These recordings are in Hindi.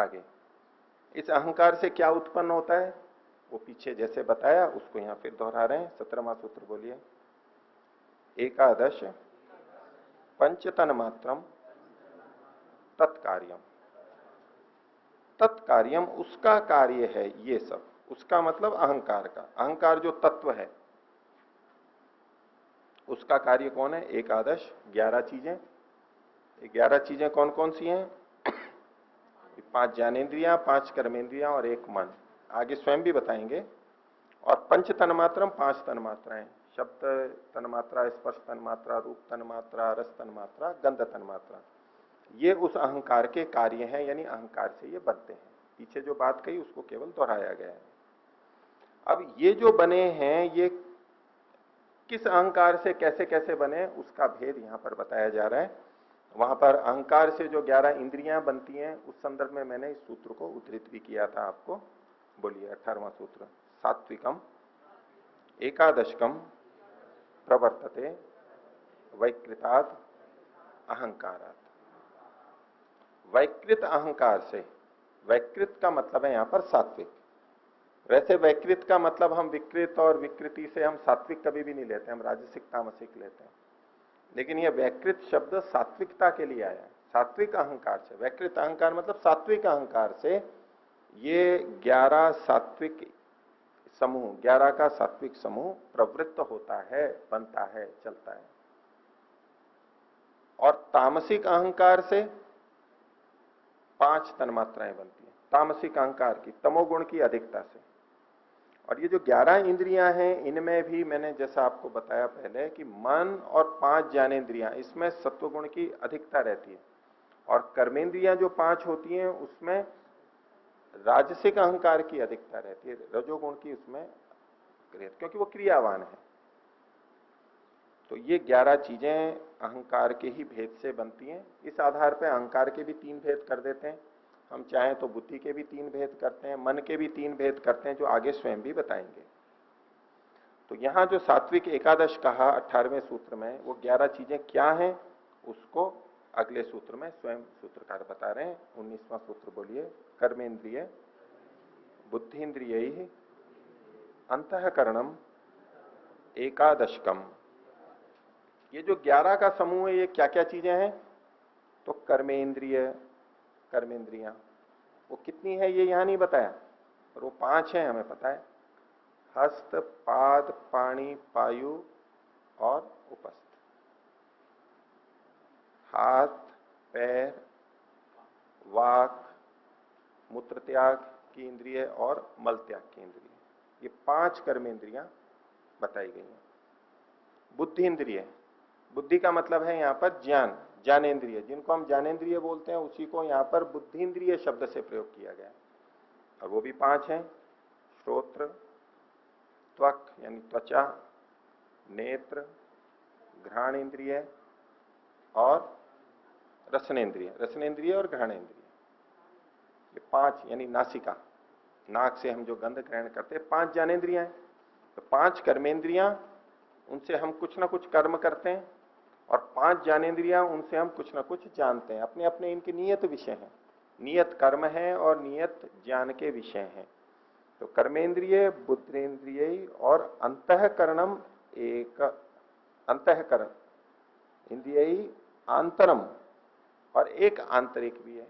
आगे इस अहंकार से क्या उत्पन्न होता है वो पीछे जैसे बताया उसको यहां फिर दोहरा रहे हैं। 17वां सूत्र बोलिए। एकादश पंचतन मात्रम तत्कार्यम। तत्कार्यम उसका कार्य है ये सब। उसका मतलब अहंकार का। अहंकार जो तत्व है उसका कार्य कौन है? एकादश 11 चीजें। 11 चीजें कौन कौन सी हैं? 5 ज्ञानेन्द्रियां, 5 कर्मेंद्रियां और 1 मन। आगे स्वयं भी बताएंगे। और पंच तन्मात्रम 5 तन्मात्राएं। शब्द तन्मात्रा, स्पर्श तन्मात्रा, रूप तन्मात्रा, रस तन्मात्रा, गंध तन्मात्रा। ये उस अहंकार के कार्य हैं, यानी अहंकार से ये बनते हैं। पीछे जो बात कही उसको केवल दोहराया गया है। अब ये जो बने हैं ये किस अहंकार से कैसे कैसे बने उसका भेद यहां पर बताया जा रहा है। वहां पर अहंकार से जो 11 इंद्रियां बनती हैं उस संदर्भ में मैंने इस सूत्र को उद्धृत भी किया था आपको। बोलिए 18वां सूत्र। सात्विकम एकादशकम प्रवर्तते वैकृतात् अहंकारात्। वैकृत अहंकार से, वैकृत का मतलब है यहां पर सात्विक। वैसे वैकृत का मतलब हम विकृत और विकृति से हम सात्विक कभी भी नहीं लेते, हम राजसिक तामसिक लेते हैं। लेकिन यह वैकृत शब्द सात्विकता के लिए आया है। सात्विक अहंकार से, वैकृत अहंकार मतलब सात्विक अहंकार से ये 11 सात्विक समूह, 11 का सात्विक समूह प्रवृत्त होता है, बनता है, चलता है। और तामसिक अहंकार से 5 तन्मात्राएं बनती हैं। तामसिक अहंकार की, तमोगुण की अधिकता से। और ये जो 11 इंद्रियां हैं इनमें भी मैंने जैसा आपको बताया पहले कि मन और 5 ज्ञानेन्द्रियां, इसमें सत्वगुण की अधिकता रहती है। और कर्मेंद्रियां जो 5 होती हैं उसमें राजसिक अहंकार की अधिकता रहती है, रजोगुण की उसमें, क्योंकि वो क्रियावान है। तो ये 11 चीजें अहंकार के ही भेद से बनती हैं। इस आधार पर अहंकार के भी 3 भेद कर देते हैं। हम चाहें तो बुद्धि के भी 3 भेद करते हैं, मन के भी 3 भेद करते हैं, जो आगे स्वयं भी बताएंगे। तो यहां जो सात्विक एकादश कहा 18वें सूत्र में, वो 11 चीजें क्या हैं उसको अगले सूत्र में स्वयं सूत्रकार बता रहे हैं। 19वां सूत्र बोलिए। कर्मेंद्रिय बुद्धिन्द्रिय अंतःकरणम एकादशकम। ये जो 11 का समूह है ये क्या क्या चीजें हैं? तो कर्मेंद्रिय, कर्मेंद्रियां वो कितनी है ये यहां नहीं बताया, पर वो 5 है हमें पता है। हस्त, पाद, पाणी, पायु और उपस्थ। हाथ, पैर, वाक, मूत्र त्याग की इंद्रिय और मल त्याग की इंद्रिय, ये 5 कर्मेंद्रियां बताई गई हैं। बुद्धि इंद्रिय, बुद्धि का मतलब है यहां पर ज्ञान, ज्ञानेन्द्रिय, जिनको हम ज्ञानेन्द्रिय बोलते हैं उसी को यहां पर बुद्धिन्द्रिय शब्द से प्रयोग किया गया है। और वो भी 5 हैं। श्रोत्र, त्वक यानी त्वचा, नेत्र, घ्राण इंद्रिय और रसनेन्द्रिय, रसनेन्द्रिय और घ्राणेन्द्रिय, ये 5 यानी नासिका, नाक से हम जो गंध ग्रहण करते हैं। 5 ज्ञानेन्द्रियां हैं। तो 5 कर्मेंद्रियां, उनसे हम कुछ ना कुछ कर्म करते हैं। और 5 ज्ञानेन्द्रियां, उनसे हम कुछ ना कुछ जानते हैं। अपने अपने इनके नियत विषय हैं, नियत कर्म है और नियत ज्ञान के विषय हैं। तो कर्मेंद्रिय, बुद्धिन्द्रिय और अंतःकरणम एक, अंतःकरण इंद्रिय आंतरम, और एक आंतरिक भी है।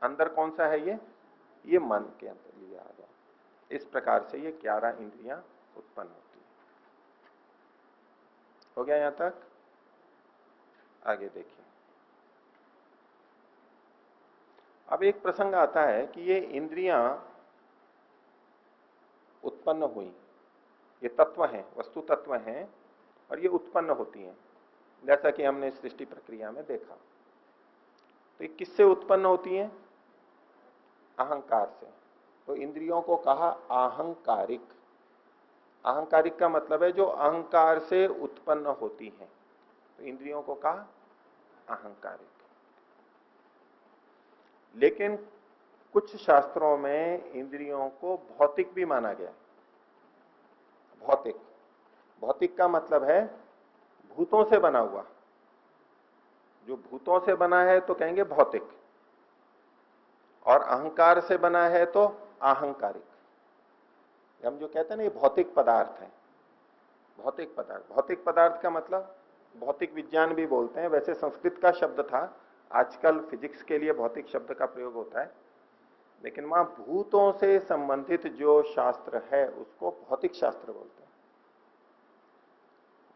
अंदर कौन सा है ये मन के अंदर लिया आ गया। इस प्रकार से ये 11 इंद्रियां उत्पन्न होती है। हो गया यहां तक? आगे देखिए। अब एक प्रसंग आता है कि ये इंद्रियां उत्पन्न हुई, ये तत्व हैं, वस्तु तत्व हैं, और ये उत्पन्न होती हैं, जैसा कि हमने सृष्टि प्रक्रिया में देखा। तो ये किससे उत्पन्न होती हैं? अहंकार से। तो इंद्रियों को कहा आहंकारिक। अहंकारिक का मतलब है जो अहंकार से उत्पन्न होती हैं। तो इंद्रियों को कहा अहंकारिक। लेकिन कुछ शास्त्रों में इंद्रियों को भौतिक भी माना गया। भौतिक, भौतिक का मतलब है भूतों से बना हुआ। जो भूतों से बना है तो कहेंगे भौतिक। और अहंकार से बना है तो आहंकारिक। हम जो कहते हैं ना ये भौतिक पदार्थ है, भौतिक पदार्थ। भौतिक पदार्थ का मतलब भौतिक विज्ञान भी बोलते हैं, वैसे संस्कृत का शब्द था, आजकल फिजिक्स के लिए भौतिक शब्द का प्रयोग होता है, लेकिन वहां भूतों से संबंधित जो शास्त्र है उसको भौतिक शास्त्र बोलते हैं।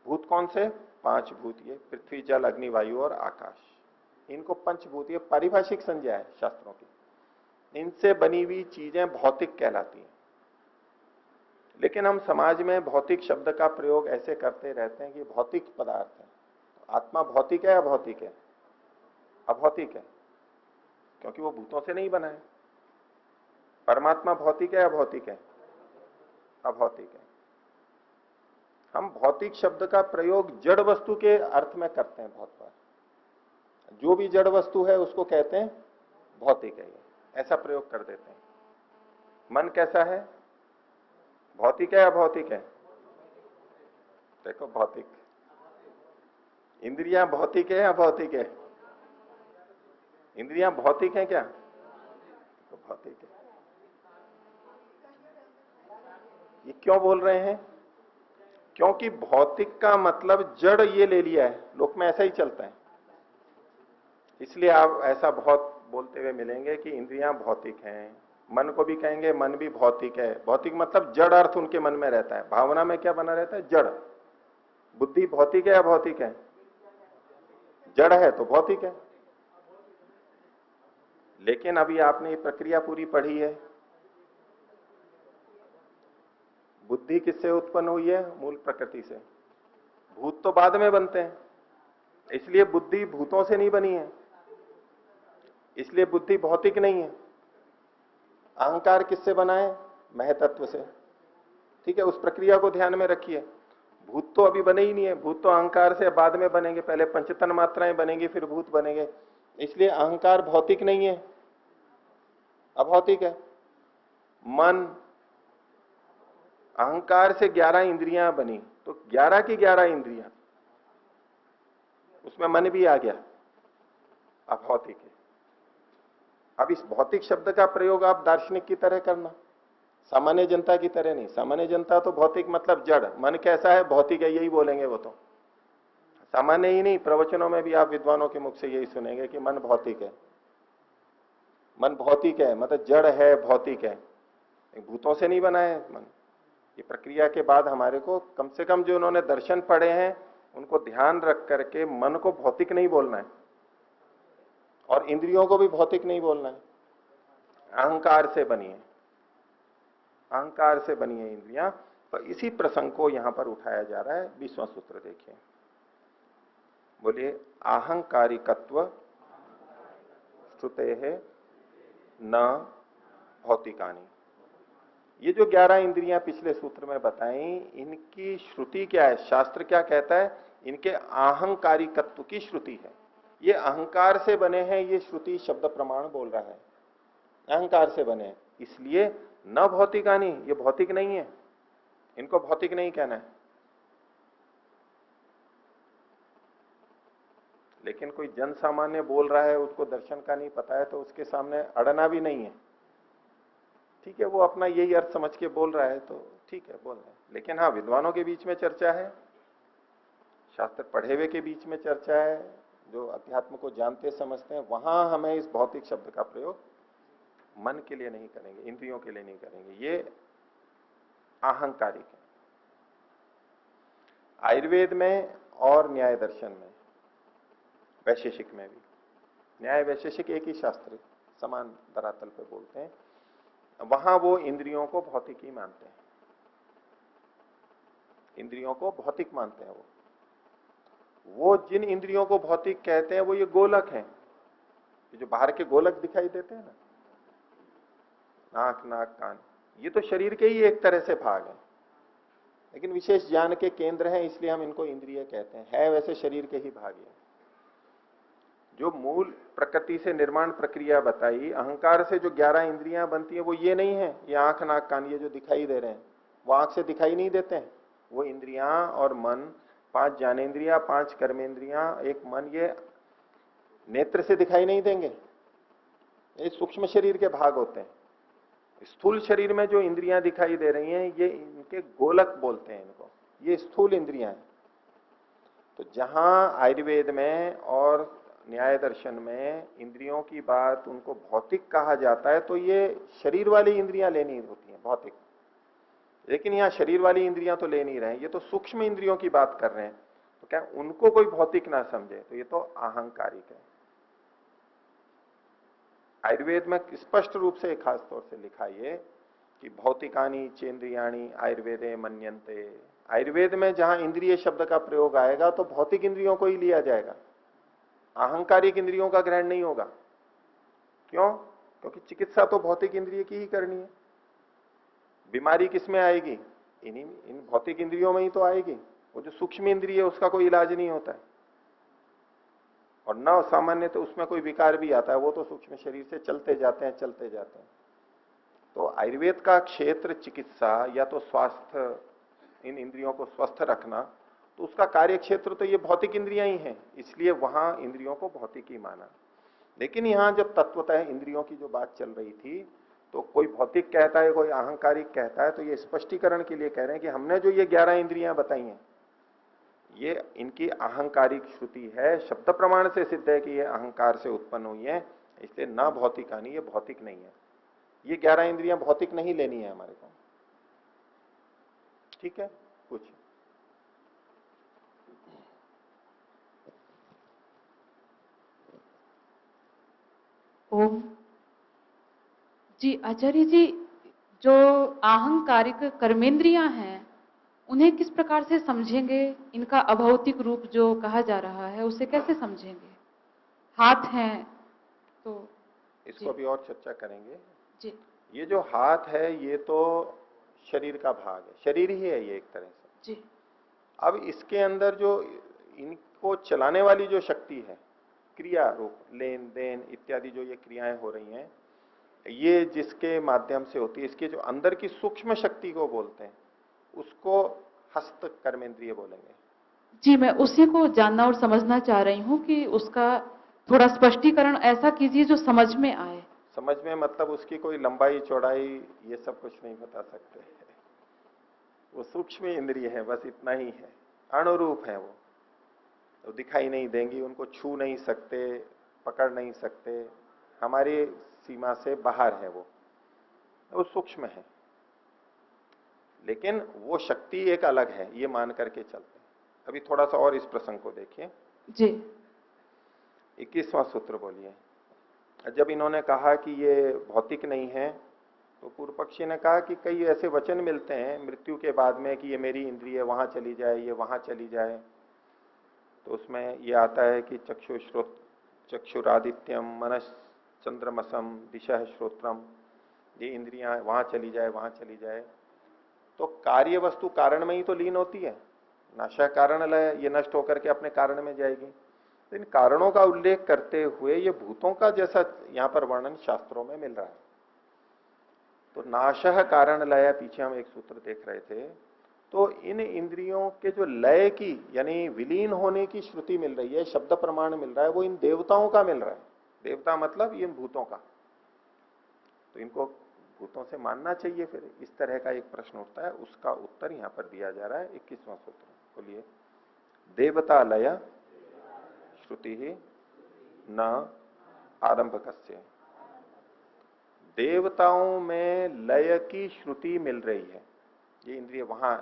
भूत कौन से? 5 भूत, ये पृथ्वी, जल, अग्नि, वायु और आकाश, इनको पंचभूत, ये पारिभाषिक संज्ञा है शास्त्रों की। इनसे बनी हुई चीजें भौतिक कहलाती हैं। लेकिन हम समाज में भौतिक शब्द का प्रयोग ऐसे करते रहते हैं कि भौतिक पदार्थ है। आत्मा भौतिक है या अभौतिक है? अभौतिक है, क्योंकि वो भूतों से नहीं बना है। परमात्मा भौतिक है या अभौतिक है? अभौतिक है। हम भौतिक शब्द का प्रयोग जड़ वस्तु के अर्थ में करते हैं बहुत बार। जो भी जड़ वस्तु है उसको कहते हैं भौतिक है, ऐसा प्रयोग कर देते हैं। मन कैसा है? भौतिक है या अभौतिक है? देखो भौतिक। इंद्रियां भौतिक है या अभौतिक है? इंद्रियां भौतिक है क्या? तो भौतिक है। ये क्यों बोल रहे हैं? क्योंकि भौतिक का मतलब जड़ ये ले लिया है, लोक में ऐसा ही चलता है। इसलिए आप ऐसा बहुत बोलते हुए मिलेंगे कि इंद्रियां भौतिक हैं। मन को भी कहेंगे मन भी भौतिक है। भौतिक मतलब जड़ अर्थ उनके मन में रहता है। भावना में क्या बना रहता है? जड़। बुद्धि भौतिक है या भौतिक है? जड़ है तो भौतिक है। लेकिन अभी आपने ये प्रक्रिया पूरी पढ़ी है। बुद्धि किससे उत्पन्न हुई है? मूल प्रकृति से। भूत तो बाद में बनते हैं, इसलिए बुद्धि भूतों से नहीं बनी है, इसलिए बुद्धि भौतिक नहीं है। अहंकार किससे बना है? महतत्व से। ठीक है, उस प्रक्रिया को ध्यान में रखिए। भूत तो अभी बने ही नहीं है, भूत तो अहंकार से बाद में बनेंगे, पहले पंचतन मात्राएं बनेंगी फिर भूत बनेंगे। इसलिए अहंकार भौतिक नहीं है, अभौतिक है। मन, अहंकार से 11 इंद्रियां बनी, तो 11 की 11 इंद्रियां, उसमें मन भी आ गया, अभौतिक है। अब इस भौतिक शब्द का प्रयोग आप दार्शनिक की तरह करना, सामान्य जनता की तरह नहीं। सामान्य जनता तो भौतिक मतलब जड़, मन कैसा है? भौतिक है, यही बोलेंगे वो तो। सामान्य ही नहीं, प्रवचनों में भी आप विद्वानों के मुख से यही सुनेंगे कि मन भौतिक है। मन भौतिक है मतलब जड़ है, भौतिक है, भूतों से नहीं बना है मन। ये प्रक्रिया के बाद हमारे को कम से कम जो उन्होंने दर्शन पढ़े हैं उनको ध्यान रख करके मन को भौतिक नहीं बोलना है और इंद्रियों को भी भौतिक नहीं बोलना है। अहंकार से बनी है, अहंकार से बनी है इंद्रियां। तो इसी प्रसंग को यहां पर उठाया जा रहा है। 20वां सूत्र देखिए, बोलिए आहंकारिकत्व श्रुते है न भौतिकानी। ये जो 11 इंद्रियां पिछले सूत्र में बताई, इनकी श्रुति क्या है? शास्त्र क्या कहता है? इनके आहंकारिकत्व की श्रुति है। ये अहंकार से बने हैं, ये श्रुति शब्द प्रमाण बोल रहा है, अहंकार से बने हैं, इसलिए न भौतिकानी, ये भौतिक नहीं है, इनको भौतिक नहीं कहना है। लेकिन कोई जन सामान्य बोल रहा है, उसको दर्शन का नहीं पता है, तो उसके सामने अड़ना भी नहीं है। ठीक है, वो अपना यही अर्थ समझ के बोल रहा है तो ठीक है, बोल रहा है। लेकिन हाँ, विद्वानों के बीच में चर्चा है, शास्त्र पढ़े हुए के बीच में चर्चा है, जो अध्यात्म को जानते समझते हैं, वहां हमें इस भौतिक शब्द का प्रयोग मन के लिए नहीं करेंगे, इंद्रियों के लिए नहीं करेंगे, ये आहंकारिक है। आयुर्वेद में और न्याय दर्शन में, वैशेषिक में भी, न्याय वैशेषिक एक ही शास्त्र, समान धरातल पे बोलते हैं, वहां वो इंद्रियों को भौतिक ही मानते हैं, इंद्रियों को भौतिक मानते हैं। वो जिन इंद्रियों को भौतिक कहते हैं वो ये गोलक हैं, जो बाहर के गोलक दिखाई देते हैं ना, नाक, नाक, कान, ये तो शरीर के ही एक तरह से भाग है, लेकिन विशेष ज्ञान के केंद्र हैं, इसलिए हम इनको इंद्रिय कहते हैं। है वैसे शरीर के ही भाग है। जो मूल प्रकृति से निर्माण प्रक्रिया बताई, अहंकार से जो 11 इंद्रियां बनती हैं वो ये नहीं है, ये आंख, नाक, कान, ये जो दिखाई दे रहे हैं वो आंख से दिखाई नहीं देते हैं। वो इंद्रियां और मन, 5 ज्ञानेन्द्रियां, 5 कर्मेंद्रियां, एक मन, ये नेत्र से दिखाई नहीं देंगे, ये सूक्ष्म शरीर के भाग होते हैं। स्थूल शरीर में जो इंद्रियां दिखाई दे रही हैं, ये इनके गोलक बोलते हैं इनको, ये स्थूल इंद्रियां हैं। तो जहां आयुर्वेद में और न्याय दर्शन में इंद्रियों की बात उनको भौतिक कहा जाता है, तो ये शरीर वाली इंद्रियां लेनी होती हैं भौतिक। लेकिन यहाँ शरीर वाली इंद्रियां तो ले नहीं रहे हैं, ये तो सूक्ष्म इंद्रियों की बात कर रहे हैं। तो क्या उनको कोई भौतिक ना समझे, तो ये तो अहंकारिक है। आयुर्वेद में स्पष्ट रूप से खास तौर से लिखा ये कि भौतिकानी चेंद्रियाणी आयुर्वेदे मन्यन्ते। आयुर्वेद में जहां इंद्रिय शब्द का प्रयोग आएगा तो भौतिक इंद्रियों को ही लिया जाएगा, अहंकारिक इंद्रियों का ग्रहण नहीं होगा। क्यों? क्योंकि चिकित्सा तो भौतिक इंद्रिय की ही करनी है। बीमारी किसमें आएगी? इन भौतिक इंद्रियों में ही तो आएगी। वो जो सूक्ष्म इंद्रिय है उसका कोई इलाज नहीं होता है, और न सामान्य तो उसमें कोई विकार भी आता है, वो तो सूक्ष्म शरीर से चलते जाते हैं चलते जाते हैं। तो आयुर्वेद का क्षेत्र चिकित्सा या तो स्वास्थ्य, इन इंद्रियों को स्वस्थ रखना, तो उसका कार्य क्षेत्र तो ये भौतिक इंद्रियां ही हैं, इसलिए वहां इंद्रियों को भौतिक ही माना। लेकिन यहां जब तत्वतः इंद्रियों की जो बात चल रही थी, तो कोई भौतिक कहता है कोई अहंकारिक कहता है, तो ये स्पष्टीकरण के लिए कह रहे हैं कि हमने जो ये 11 इंद्रियां बताई हैं, ये इनकी अहंकारिक श्रुति है, शब्द प्रमाण से सिद्ध है कि ये अहंकार से उत्पन्न हुई है, इसलिए ना भौतिकानी, ये भौतिक नहीं है। ये 11 इंद्रियां भौतिक नहीं लेनी है हमारे को। ठीक है? कुछ ओम जी। आचार्य जी, जो आहंकारिक कर्मेंद्रियां हैं उन्हें किस प्रकार से समझेंगे? इनका अभौतिक रूप जो कहा जा रहा है उसे कैसे समझेंगे? हाथ हैं तो इसको अभी और चर्चा करेंगे। जी ये जो हाथ है ये तो शरीर का भाग है, शरीर ही है ये एक तरह से। जी अब इसके अंदर जो इनको चलाने वाली जो शक्ति है, क्रिया रूप लेन देन इत्यादि जो ये क्रियाएं हो रही हैं, ये जिसके माध्यम से होती है, इसके जो अंदर की सूक्ष्म शक्ति को बोलते हैं, उसको हस्त कर्मेंद्रिय बोलेंगे। जी, मैं उसी को जानना और समझना चाह रही हूँ कि उसका थोड़ा स्पष्टीकरण ऐसा कीजिए जो समझ में आए। समझ में मतलब उसकी कोई लंबाई चौड़ाई ये सब कुछ नहीं बता सकते, वो सूक्ष्म इंद्रिय है, बस इतना ही है, अणुरूप है वो, तो दिखाई नहीं देंगी, उनको छू नहीं सकते, पकड़ नहीं सकते, हमारी सीमा से बाहर है वो सूक्ष्म है। लेकिन वो शक्ति एक अलग है, ये मान करके चलते हैं। अभी थोड़ा सा और इस प्रसंग को देखिए जी। 21वां सूत्र बोलिए। जब इन्होंने कहा कि ये भौतिक नहीं है, तो पूर्व पक्षी ने कहा कि कई ऐसे वचन मिलते हैं मृत्यु के बाद में कि ये मेरी इंद्रिय वहां चली जाए, ये वहां चली जाए। तो उसमें ये आता है कि चक्षुश्रोत चक्षुरादित्यम मनस चंद्रमसम दिशा श्रोत्रम, ये इंद्रियां वहां चली जाए वहां चली जाए। तो कार्य वस्तु कारण में ही तो लीन होती है, नाशा कारण लय, ये नष्ट होकर के अपने कारण में जाएगी। तो इन कारणों का उल्लेख करते हुए ये भूतों का जैसा यहां पर वर्णन शास्त्रों में मिल रहा है। तो नाशः कारण लय, पीछे हम एक सूत्र देख रहे थे, तो इन इंद्रियों के जो लय की यानी विलीन होने की श्रुति मिल रही है, शब्द प्रमाण मिल रहा है, वो इन देवताओं का मिल रहा है। देवता मतलब इन भूतों का, तो इनको भूतों से मानना चाहिए। फिर इस तरह का एक प्रश्न उठता है, उसका उत्तर यहां पर दिया जा रहा है 21वां सूत्र। बोलिए। देवता लय श्रुति ही न आरंभकस्य। देवताओं में लय की श्रुति मिल रही है, ये इंद्रिय वहां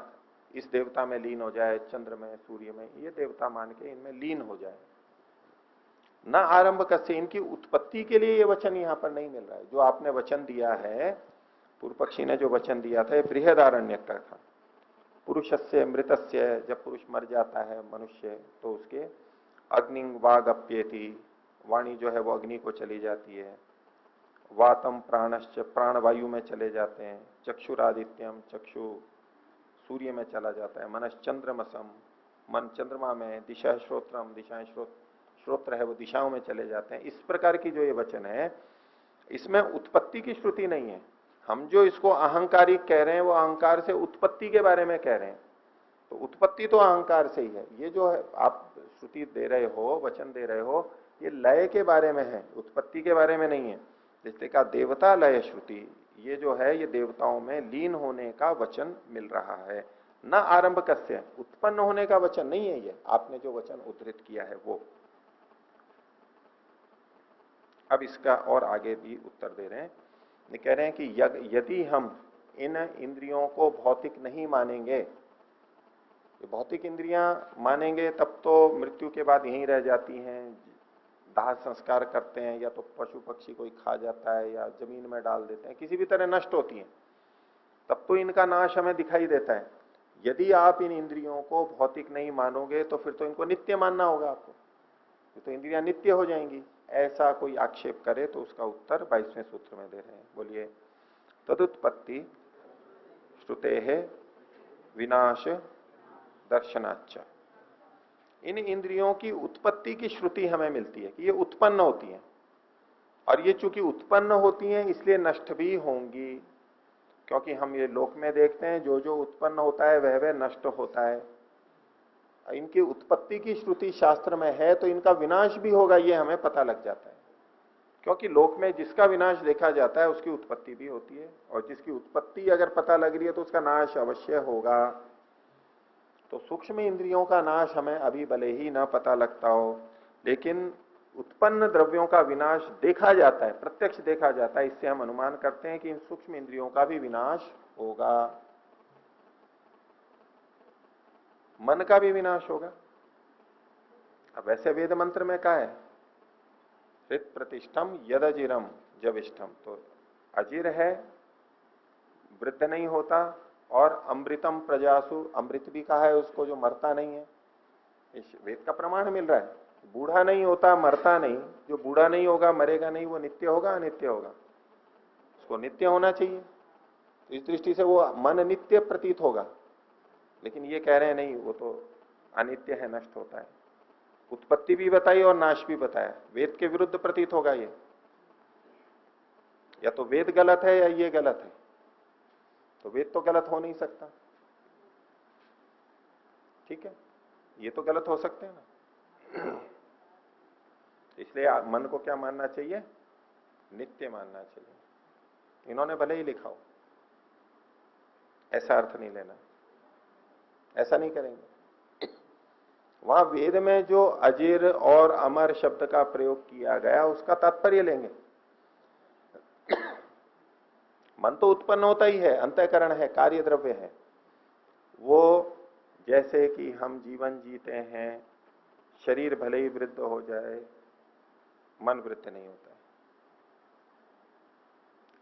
इस देवता में लीन हो जाए, चंद्र में सूर्य में, ये देवता मान के इनमें लीन हो जाए। न आरंभकस्य, इनकी उत्पत्ति के लिए ये वचन यहां पर नहीं मिल रहा है। जो आपने वचन दिया है, पूर्व पक्षी ने जो वचन दिया था, बृहदारण्यक का था। पुरुषस्य मृतस्य, जब पुरुष मर जाता है मनुष्य, तो उसके अग्नि वागप्येति, वाणी जो है वो अग्नि को चली जाती है। वातम प्राणश्च, प्राण वायु में चले जाते हैं। चक्षुरादित्यम, चक्षु सूर्य में चला जाता है। मनस चंद्रमसम, मन चंद्रमा में। दिशा श्रोत्रम, दिशाएं श्रोत्र है वो दिशाओं में चले जाते हैं। इस प्रकार की जो ये वचन है, इसमें उत्पत्ति की श्रुति नहीं है। हम जो इसको अहंकारिक कह रहे हैं, वो अहंकार से उत्पत्ति के बारे में कह रहे हैं। तो उत्पत्ति तो अहंकार से ही है। ये जो है आप श्रुति दे रहे हो, वचन दे रहे हो, ये लय के बारे में है, उत्पत्ति के बारे में नहीं है। जैसे कहा देवता लय श्रुति, ये जो है ये देवताओं में लीन होने का वचन मिल रहा है। न आरंभ कस्य, उत्पन्न होने का वचन नहीं है ये, आपने जो वचन उद्धृत किया है वो। अब इसका और आगे भी उत्तर दे रहे हैं, ये कह रहे हैं कि यदि हम इन इंद्रियों को भौतिक नहीं मानेंगे, ये भौतिक इंद्रियां मानेंगे तब तो मृत्यु के बाद यहीं रह जाती हैं, दाह संस्कार करते हैं, या तो पशु पक्षी कोई खा जाता है या जमीन में डाल देते हैं, किसी भी तरह नष्ट होती हैं, तब तो इनका नाश हमें दिखाई देता है। यदि आप इन इंद्रियों को भौतिक नहीं मानोगे तो फिर तो इनको नित्य मानना होगा आपको, तो इंद्रियां नित्य हो जाएंगी। ऐसा कोई आक्षेप करे तो उसका उत्तर 22वें सूत्र में दे रहे हैं। बोलिए, तदुत्पत्ति श्रुते है विनाश दर्शनाच्च। इन इंद्रियों की उत्पत्ति की श्रुति हमें मिलती है कि ये उत्पन्न होती हैं, और ये चूंकि उत्पन्न होती हैं इसलिए नष्ट भी होंगी, क्योंकि हम ये लोक में देखते हैं जो जो उत्पन्न होता है वह नष्ट होता है। इनकी उत्पत्ति की श्रुति शास्त्र में है तो इनका विनाश भी होगा, ये हमें पता लग जाता है, क्योंकि लोक में जिसका विनाश देखा जाता है उसकी उत्पत्ति भी होती है, और जिसकी उत्पत्ति अगर पता लग रही है तो उसका नाश अवश्य होगा। तो सूक्ष्म इंद्रियों का नाश हमें अभी भले ही ना पता लगता हो, लेकिन उत्पन्न द्रव्यों का विनाश देखा जाता है, प्रत्यक्ष देखा जाता है, इससे हम अनुमान करते हैं कि इन सूक्ष्म इंद्रियों का भी विनाश होगा, मन का भी विनाश होगा। अब वैसे वेद मंत्र में क्या है, हृत प्रतिष्ठम यद अजिरम जविष्ठम, तो अजिर है, वृद्ध नहीं होता, और अमृतम प्रजासु, अमृत भी कहा है उसको जो मरता नहीं है, इस वेद का प्रमाण मिल रहा है। बूढ़ा नहीं होता, मरता नहीं, जो बूढ़ा नहीं होगा मरेगा नहीं, वो नित्य होगा अनित्य होगा, उसको नित्य होना चाहिए, तो इस दृष्टि से वो मन नित्य प्रतीत होगा। लेकिन ये कह रहे हैं नहीं, वो तो अनित्य है, नष्ट होता है। उत्पत्ति भी बताई और नाश भी बताया, वेद के विरुद्ध प्रतीत होगा ये, या तो वेद गलत है या ये गलत है, तो वेद तो गलत हो नहीं सकता, ठीक है, ये तो गलत हो सकते हैं ना। इसलिए मन को क्या मानना चाहिए, नित्य मानना चाहिए। इन्होंने भले ही लिखा हो, ऐसा अर्थ नहीं लेना, ऐसा नहीं करेंगे। वहां वेद में जो अजिर और अमर शब्द का प्रयोग किया गया उसका तात्पर्य लेंगे। मन तो उत्पन्न होता ही है, अंतःकरण है, कार्य द्रव्य है, वो जैसे कि हम जीवन जीते हैं, शरीर भले ही वृद्ध हो जाए, मन वृद्ध नहीं होता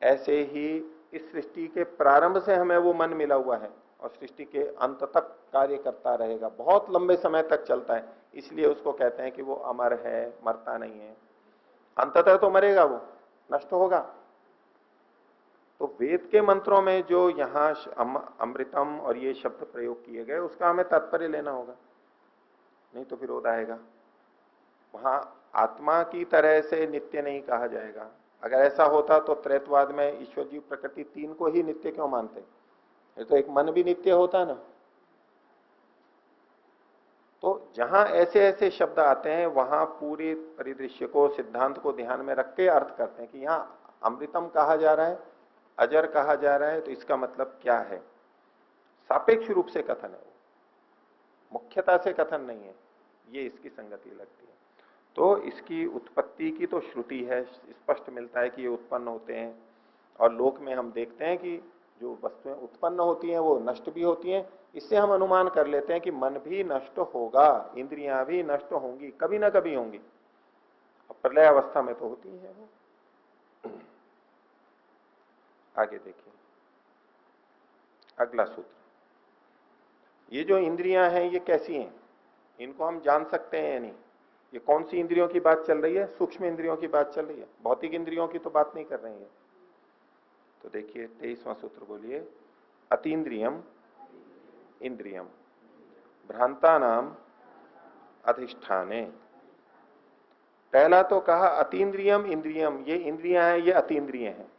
है। ऐसे ही इस सृष्टि के प्रारंभ से हमें वो मन मिला हुआ है, और सृष्टि के अंत तक कार्य करता रहेगा, बहुत लंबे समय तक चलता है, इसलिए उसको कहते हैं कि वो अमर है, मरता नहीं है। अंततः तो मरेगा, वो नष्ट होगा। तो वेद के मंत्रों में जो यहाँ अमृतम और ये शब्द प्रयोग किए गए उसका हमें तात्पर्य लेना होगा, नहीं तो विरोध आएगा। वहां आत्मा की तरह से नित्य नहीं कहा जाएगा। अगर ऐसा होता तो त्रैतवाद में ईश्वर जीव प्रकृति तीन को ही नित्य क्यों मानते, ये तो एक मन भी नित्य होता ना। तो जहां ऐसे ऐसे शब्द आते हैं वहां पूरे परिदृश्य को, सिद्धांत को ध्यान में रख के अर्थ करते हैं कि यहाँ अमृतम कहा जा रहा है, अजर कहा जा रहा है, तो इसका मतलब क्या है। सापेक्ष रूप से कथन है, मुख्यता से कथन नहीं है, ये इसकी संगति लगती है। तो इसकी उत्पत्ति की तो श्रुति है, स्पष्ट मिलता है कि ये उत्पन्न होते हैं, और लोक में हम देखते हैं कि जो वस्तुएं उत्पन्न होती हैं वो नष्ट भी होती हैं। इससे हम अनुमान कर लेते हैं कि मन भी नष्ट होगा, इंद्रियां भी नष्ट होंगी, कभी ना कभी होंगी, प्रलय अवस्था में तो होती है वो। आगे देखिए अगला सूत्र, ये जो इंद्रियां हैं ये कैसी हैं, इनको हम जान सकते हैं या नहीं। ये कौन सी इंद्रियों की बात चल रही है, सूक्ष्म इंद्रियों की बात चल रही है, भौतिक इंद्रियों की तो बात नहीं कर रही है। तो देखिए 23वां सूत्र बोलिए, अतीन्द्रियम इंद्रियम भ्रांता नाम अधिष्ठाने। पहला तो कहा अतीन्द्रियम इंद्रियम, ये इंद्रियां हैं, ये अतीन्द्रिय हैं।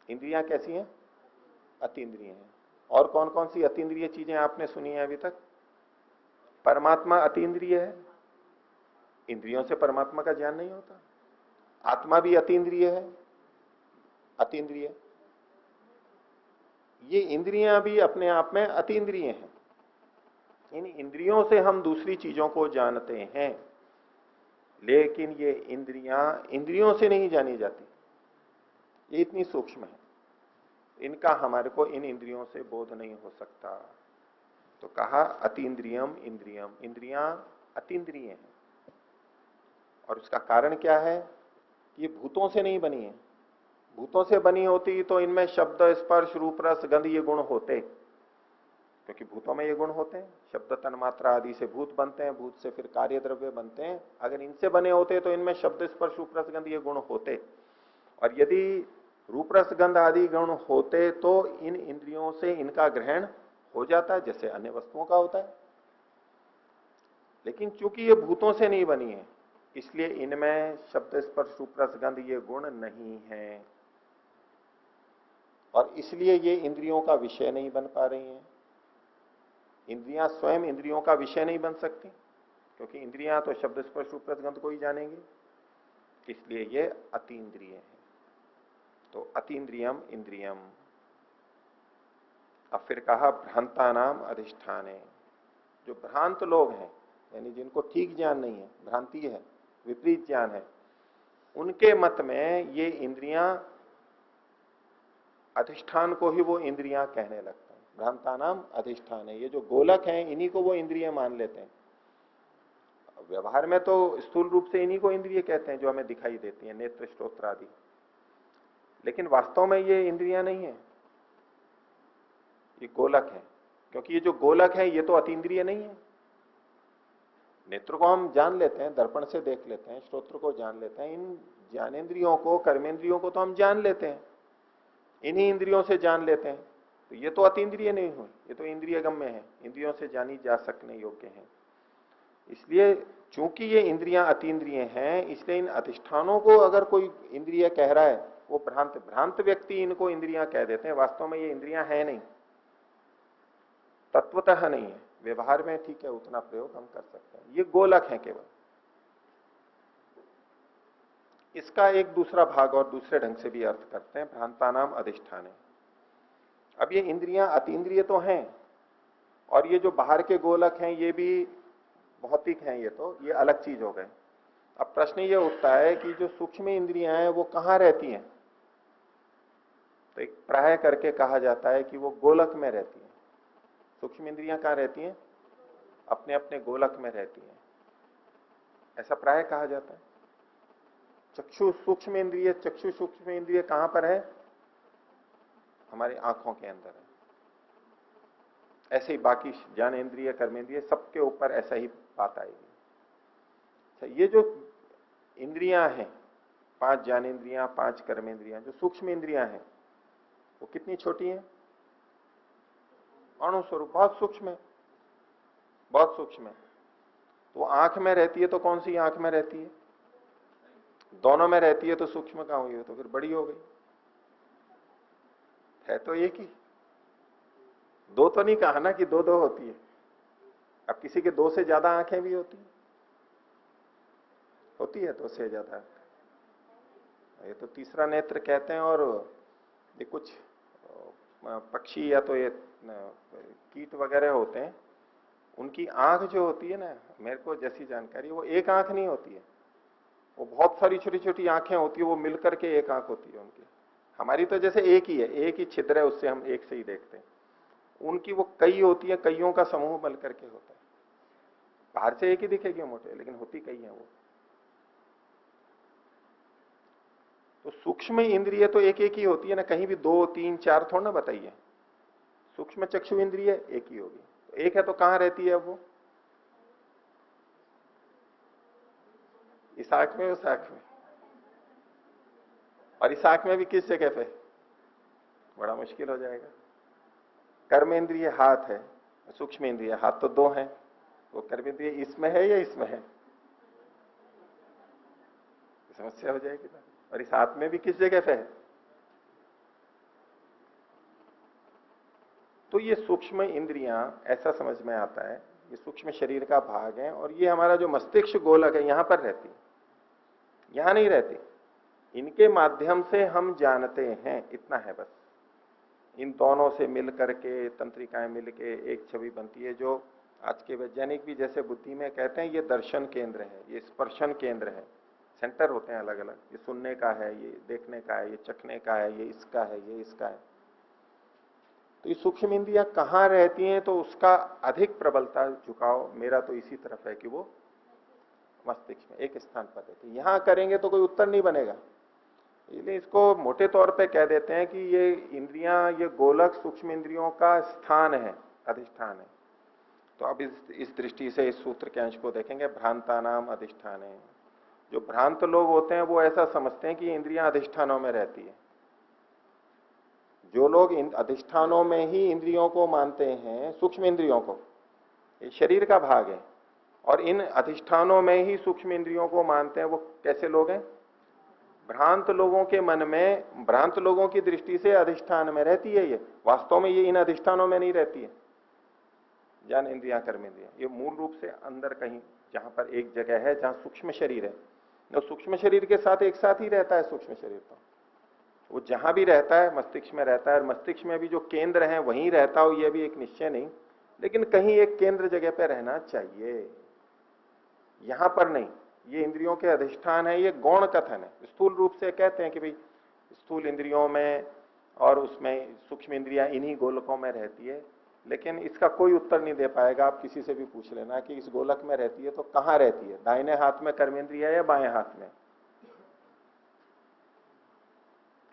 इंद्रियां कैसी हैं, अतीन्द्रिय हैं। और कौन कौन सी अतीन्द्रिय चीजें आपने सुनी है अभी तक। परमात्मा अतीन्द्रिय है, इंद्रियों से परमात्मा का ज्ञान नहीं होता। आत्मा भी अतीन्द्रिय है, अतीन्द्रिय। ये इंद्रियां भी अपने आप में अतीन्द्रिय हैं। इन इंद्रियों से हम दूसरी चीजों को जानते हैं, लेकिन ये इंद्रियां इंद्रियों से नहीं जानी जाती, ये इतनी सूक्ष्म है, इनका हमारे को इन इंद्रियों से बोध नहीं हो सकता। तो कहा अतीन्द्रियम इंद्रियम, इंद्रियां अतीन्द्रिय हैं। और उसका कारण क्या है? ये भूतों से नहीं बनी है। भूतों से बनी होती तो इनमें शब्द स्पर्श रूप रस गंध ये गुण होते, क्योंकि भूतों में ये गुण होते हैं। शब्द तन्मात्रा आदि से भूत बनते हैं, भूत से फिर कार्य द्रव्य बनते हैं। अगर इनसे बने होते तो इनमें शब्द स्पर्श रूप रस गंध ये गुण होते। और यदि रूप रस गंध आदि गुण होते तो इन इंद्रियों से इनका ग्रहण हो जाता, जैसे अन्य वस्तुओं का होता है। लेकिन चूंकि ये भूतों से नहीं बनी है, इसलिए इनमें शब्द स्पर्श रूप रस गंध ये गुण नहीं है, और इसलिए ये इंद्रियों का विषय नहीं बन पा रही हैं। इंद्रियां स्वयं इंद्रियों का विषय नहीं बन सकती, क्योंकि इंद्रियां तो शब्द स्पर्श रूप रस गंध को ही जानेंगी, इसलिए ये अतीन्द्रिय है। तो अतीन्द्रियम इंद्रियम। अब फिर कहा भ्रांता नाम अधिष्ठान है। जो भ्रांत लोग हैं, यानी जिनको ठीक ज्ञान नहीं है, भ्रांति है, विपरीत ज्ञान है, उनके मत में ये इंद्रियां अधिष्ठान को ही वो इंद्रियां कहने लगते हैं। भ्रांता नाम अधिष्ठान है। ये जो गोलक हैं, इन्हीं को वो इंद्रिय मान लेते हैं। व्यवहार में तो स्थूल रूप से इन्हीं को इंद्रिय कहते हैं, जो हमें दिखाई देती हैं, नेत्र श्रोत्र आदि। लेकिन वास्तव में ये इंद्रियां नहीं है, ये गोलक है। क्योंकि ये जो गोलक है ये तो अतीन्द्रिय नहीं है। नेत्र को हम जान लेते हैं, दर्पण से देख लेते हैं, श्रोत्र को जान लेते हैं, इन ज्ञानेन्द्रियों को, कर्मेंद्रियों को तो हम जान लेते हैं, इन्हीं इंद्रियों से जान लेते हैं। तो ये तो अतीन्द्रिय नहीं हुई, ये तो इंद्रिय गम्य है, इंद्रियों से जानी जा सकने योग्य है। इसलिए चूंकि ये इंद्रियां अतीन्द्रिय हैं, इसलिए इन अधिष्ठानों को अगर कोई इंद्रिय कह रहा है, वो भ्रांत व्यक्ति इनको इंद्रियां कह देते हैं। वास्तव में ये इंद्रियां है नहीं, तत्वतः नहीं है। व्यवहार में ठीक है, उतना प्रयोग हम कर सकते हैं। ये गोलक है केवल। इसका एक दूसरा भाग और दूसरे ढंग से भी अर्थ करते हैं, भ्रांता नाम अधिष्ठान है। अब ये इंद्रियां अतीन्द्रिय तो हैं, और ये जो बाहर के गोलक हैं ये भी भौतिक हैं, ये अलग चीज हो गए। अब प्रश्न ये उठता है कि जो सूक्ष्म इंद्रियां हैं वो कहां रहती हैं? तो एक प्राय करके कहा जाता है कि वो गोलक में रहती हैं। सूक्ष्म इंद्रियां कहां रहती हैं? अपने अपने गोलक में रहती हैं, ऐसा प्राय कहा जाता है। चक्षु सूक्ष्म इंद्रिय कहां पर है? हमारी आंखों के अंदर है। ऐसे ही बाकी ज्ञानेंद्रिय, कर्मेंद्रिय, सबके ऊपर ऐसा ही बात आएगी। अच्छा, ये जो इंद्रियां हैं, 5 ज्ञानेंद्रियां, 5 कर्मेंद्रियां, जो सूक्ष्म इंद्रियां हैं, वो कितनी छोटी हैं? अणु स्वरूप, बहुत सूक्ष्म है, बहुत सूक्ष्म है। तो आंख में रहती है तो कौन सी आंख में रहती है? दोनों में रहती है तो सूक्ष्म कहां हुई? तो फिर बड़ी हो गई। है तो एक ही, दो तो नहीं कहा ना कि दो दो होती है। अब किसी के 2 से ज्यादा आंखें भी होती है 2 से ज्यादा। ये तो तीसरा नेत्र कहते हैं। और ये कुछ पक्षी या तो ये कीट वगैरह होते हैं, उनकी आंख जो होती है ना, मेरे को जैसी जानकारी, वो एक आंख नहीं होती है, वो बहुत सारी छोटी छोटी आंखें होती है, वो मिलकर के एक आंख होती है उनकी। हमारी तो जैसे एक ही है, एक ही छिद्र है, उससे हम एक से ही देखते हैं। उनकी वो कई होती है, कईयों का समूह मिल करके होता है। बाहर से एक ही दिखेगी मोटे, लेकिन होती कई है वो। तो सूक्ष्म इंद्रिय तो एक एक ही होती है ना, कहीं भी 2, 3, 4 थोड़ा ना बताइए। सूक्ष्म चक्षु इंद्रिय एक ही होगी। तो एक है तो कहां रहती है वो? इस आंख में, उस आंख में, और इस आंख में भी किस जगह पे? बड़ा मुश्किल हो जाएगा। कर्मेंद्रिय हाथ है, सूक्ष्म इंद्रिय हाथ तो 2 हैं, वो कर्मेंद्रिय इसमें है या इसमें है? समस्या हो जाएगी ना। और इस हाथ में भी किस जगह पे है? तो ये सूक्ष्म इंद्रियां, ऐसा समझ में आता है, ये सूक्ष्म शरीर का भाग है, और ये हमारा जो मस्तिष्क गोलक है यहां पर रहती, यहां नहीं रहती। इनके माध्यम से हम जानते हैं, इतना है बस। इन दोनों से मिल करके तंत्रिकाएं मिल के एक छवि बनती है, जो आज के वैज्ञानिक भी जैसे बुद्धि में कहते हैं ये दर्शन केंद्र है, ये स्पर्शन केंद्र है। सेंटर होते हैं अलग अलग, ये सुनने का है, ये देखने का है, ये चखने का है, ये इसका है, ये इसका है। तो ये सूक्ष्म इंद्रियां कहाँ रहती हैं, तो उसका अधिक प्रबलता झुकाव मेरा तो इसी तरफ है कि वो मस्तिष्क में एक स्थान पर रहती है। यहां करेंगे तो कोई उत्तर नहीं बनेगा, इसलिए इसको मोटे तौर पे कह देते हैं कि ये इंद्रियां, ये गोलक सूक्ष्म इंद्रियों का स्थान है, अधिष्ठान है। तो अब इस दृष्टि से इस सूत्र के अंश को देखेंगे, भ्रांता नाम अधिष्ठान है। जो भ्रांत लोग होते हैं वो ऐसा समझते हैं कि इंद्रियां अधिष्ठानों में रहती है। जो लोग इन अधिष्ठानों में ही इंद्रियों को मानते हैं, सूक्ष्म इंद्रियों को, ये शरीर का भाग है, और इन अधिष्ठानों में ही सूक्ष्म इंद्रियों को मानते हैं, वो कैसे लोग हैं? भ्रांत लोगों के मन में, भ्रांत लोगों की दृष्टि से अधिष्ठान में रहती है ये, वास्तव में ये इन अधिष्ठानों में नहीं रहती है। ज्ञान इंद्रियां, कर्म इंद्रियां, ये मूल रूप से अंदर कहीं जहां पर एक जगह है जहां सूक्ष्म शरीर है, तो सूक्ष्म शरीर के साथ एक साथ ही रहता है सूक्ष्म शरीर। तो वो जहां भी रहता है मस्तिष्क में रहता है, और मस्तिष्क में भी जो केंद्र है वहीं रहता हो, यह भी एक निश्चय नहीं, लेकिन कहीं एक केंद्र जगह पे रहना चाहिए, यहां पर नहीं। ये इंद्रियों के अधिष्ठान है, ये गौण कथन है। स्थूल रूप से कहते हैं कि भाई स्थूल इंद्रियों में और उसमें सूक्ष्म इंद्रियां इन्हीं गोलकों में रहती है, लेकिन इसका कोई उत्तर नहीं दे पाएगा। आप किसी से भी पूछ लेना कि इस गोलक में रहती है तो कहां रहती है, दाहिने हाथ में कर्मेंद्रिय या बाएं हाथ में,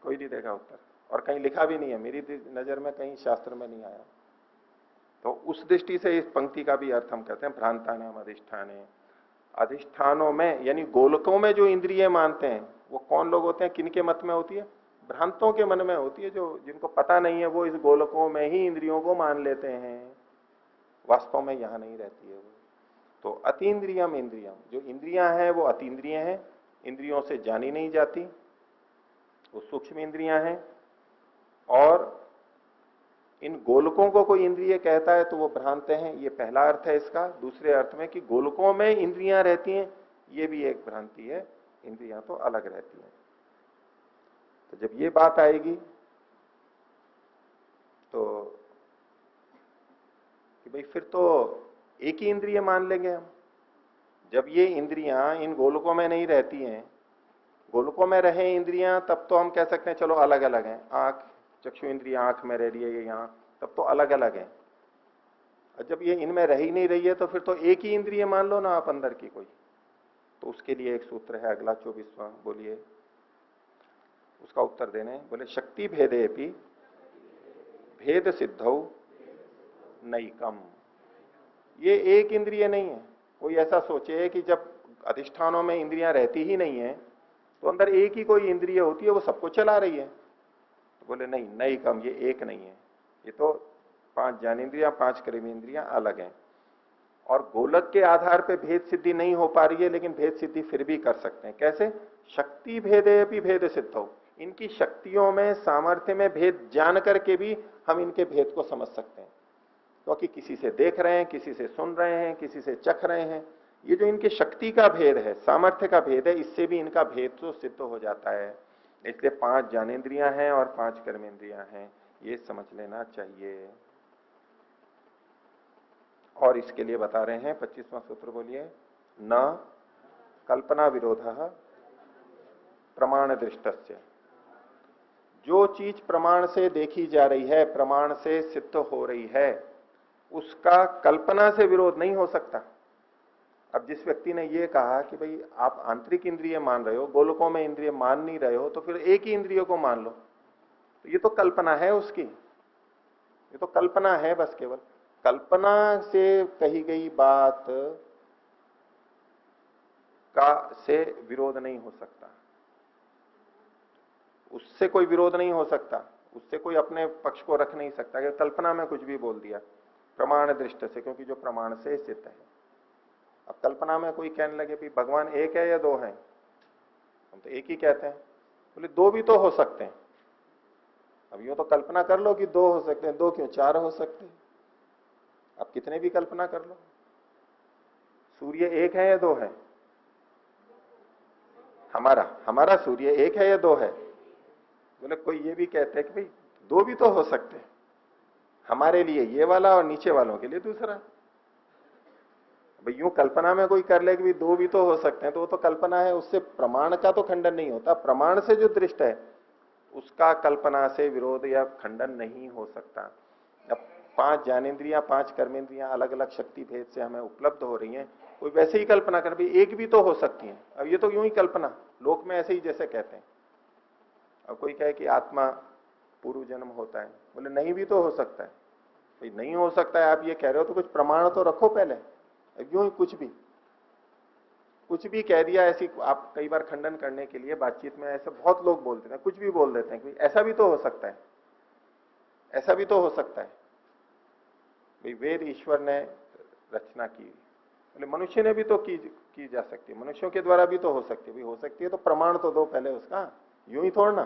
कोई नहीं देगा उत्तर, और कहीं लिखा भी नहीं है, मेरी नजर में कहीं शास्त्र में नहीं आया। तो उस दृष्टि से इस पंक्ति का भी अर्थ हम कहते हैं भ्रांता नाम अधिष्ठान है। अधिष्ठानों में यानी गोलकों में जो इंद्रिय मानते हैं वो कौन लोग होते हैं, किनके मत में होती है? भ्रांतों के मन में होती है, जो जिनको पता नहीं है वो इस गोलकों में ही इंद्रियों को मान लेते हैं, वास्तव में यहां नहीं रहती है वो। तो अतीन्द्रियम इंद्रियम, जो इंद्रियां हैं वो अतीन्द्रिय हैं, इंद्रियों से जानी नहीं जाती, वो सूक्ष्म इंद्रियां हैं। और इन गोलकों को कोई इंद्रिय कहता है तो वो भ्रांत हैं, ये पहला अर्थ है इसका। दूसरे अर्थ में कि गोलकों में इंद्रियां रहती हैं, ये भी एक भ्रांति है, इंद्रियां तो अलग रहती हैं। तो जब ये बात आएगी तो कि भाई फिर तो एक ही इंद्रिय मान लेंगे हम। जब ये इंद्रियां इन गोलकों में नहीं रहती हैं, गोलकों में रहे इंद्रियां, तब तो हम कह सकते हैं चलो अलग अलग हैं। आंख, चक्षु इंद्रिय आंख में रह रही है ये यहाँ, तब तो अलग अलग है। और जब ये इनमें रह ही नहीं रही है तो फिर तो एक ही इंद्रिय मान लो ना आप अंदर की कोई। तो उसके लिए एक सूत्र है अगला 24वां, बोलिए उसका उत्तर देने। बोले शक्ति भेदे भी भेद सिद्धौ नैकम। ये एक इंद्रिय नहीं है। कोई ऐसा सोचे कि जब अधिष्ठानों में इंद्रियां रहती ही नहीं है तो अंदर एक ही कोई इंद्रिय होती है, वो सबको चला रही है। तो बोले नहीं, नैकम, ये एक नहीं है, ये तो 5 ज्ञानेंद्रियां 5 कर्मेंद्रियां अलग हैं। और गोलक के आधार पे भेद सिद्धि नहीं हो पा रही है, लेकिन भेद सिद्धि फिर भी कर सकते हैं। कैसे? शक्ति भेदे भी भेद सिद्ध हो। इनकी शक्तियों में, सामर्थ्य में भेद जान करके भी हम इनके भेद को समझ सकते हैं, क्योंकि किसी से देख रहे हैं, किसी से सुन रहे हैं, किसी से चख रहे हैं। ये जो इनकी शक्ति का भेद है, सामर्थ्य का भेद है, इससे भी इनका भेद तो सिद्ध हो जाता है। इसलिए 5 ज्ञानेंद्रियां हैं और 5 कर्मेंद्रियां हैं, ये समझ लेना चाहिए। और इसके लिए बता रहे हैं 25वां सूत्र, बोलिए। न कल्पना विरोध प्रमाण दृष्टस्य। जो चीज प्रमाण से देखी जा रही है, प्रमाण से सिद्ध हो रही है, उसका कल्पना से विरोध नहीं हो सकता। अब जिस व्यक्ति ने ये कहा कि भाई आप आंतरिक इंद्रिय मान रहे हो, गोलकों में इंद्रिय मान नहीं रहे हो, तो फिर एक ही इंद्रिय को मान लो, तो ये तो कल्पना है उसकी, ये तो कल्पना है बस। केवल कल्पना से कही गई बात का से विरोध नहीं हो सकता, उससे कोई विरोध नहीं हो सकता, उससे कोई अपने पक्ष को रख नहीं सकता कि कल्पना में कुछ भी बोल दिया प्रमाण दृष्टि से, क्योंकि जो प्रमाण से सिद्ध है। अब कल्पना में कोई कहने लगे भी भगवान एक है या 2 है, हम तो एक ही कहते हैं। बोले 2 भी तो हो सकते हैं। अब यूं तो कल्पना कर लो कि 2 हो सकते हैं, 2 क्यों 4 हो सकते हैं, आप कितने भी कल्पना कर लो। सूर्य एक है या 2 है? हमारा हमारा सूर्य एक है या दो है? बोले कोई ये भी कहते हैं कि भाई दो भी तो हो सकते हैं, हमारे लिए ये वाला और नीचे वालों के लिए दूसरा। भाई यूं कल्पना में कोई कर ले कि भी दो भी तो हो सकते हैं, तो वो तो कल्पना है, उससे प्रमाण का तो खंडन नहीं होता। प्रमाण से जो दृष्ट है उसका कल्पना से विरोध या खंडन नहीं हो सकता। अब पांच ज्ञानेन्द्रियां, पांच कर्मेंद्रियां अलग अलग शक्ति भेद से हमें उपलब्ध हो रही हैं, कोई वैसे ही कल्पना कर भी एक भी तो हो सकती है। अब ये तो यूं ही कल्पना, लोक में ऐसे ही जैसे कहते हैं। अब कोई कहे कि आत्मा पूर्व जन्म होता है, बोले नहीं भी तो हो सकता है। भाई नहीं हो सकता है आप ये कह रहे हो तो कुछ प्रमाण तो रखो पहले। यूं ही कुछ भी कह दिया ऐसी, आप कई बार खंडन करने के लिए बातचीत में ऐसे बहुत लोग बोलते हैं, कुछ भी बोल देते हैं कि ऐसा भी तो हो सकता है, ऐसा भी तो हो सकता है। भाई वेद ईश्वर ने रचना की, बोले मनुष्य ने भी तो की जा सकती है, मनुष्यों के द्वारा भी तो हो सकती है। भाई हो सकती है तो प्रमाण तो दो पहले उसका, यूं ही थोड़ना,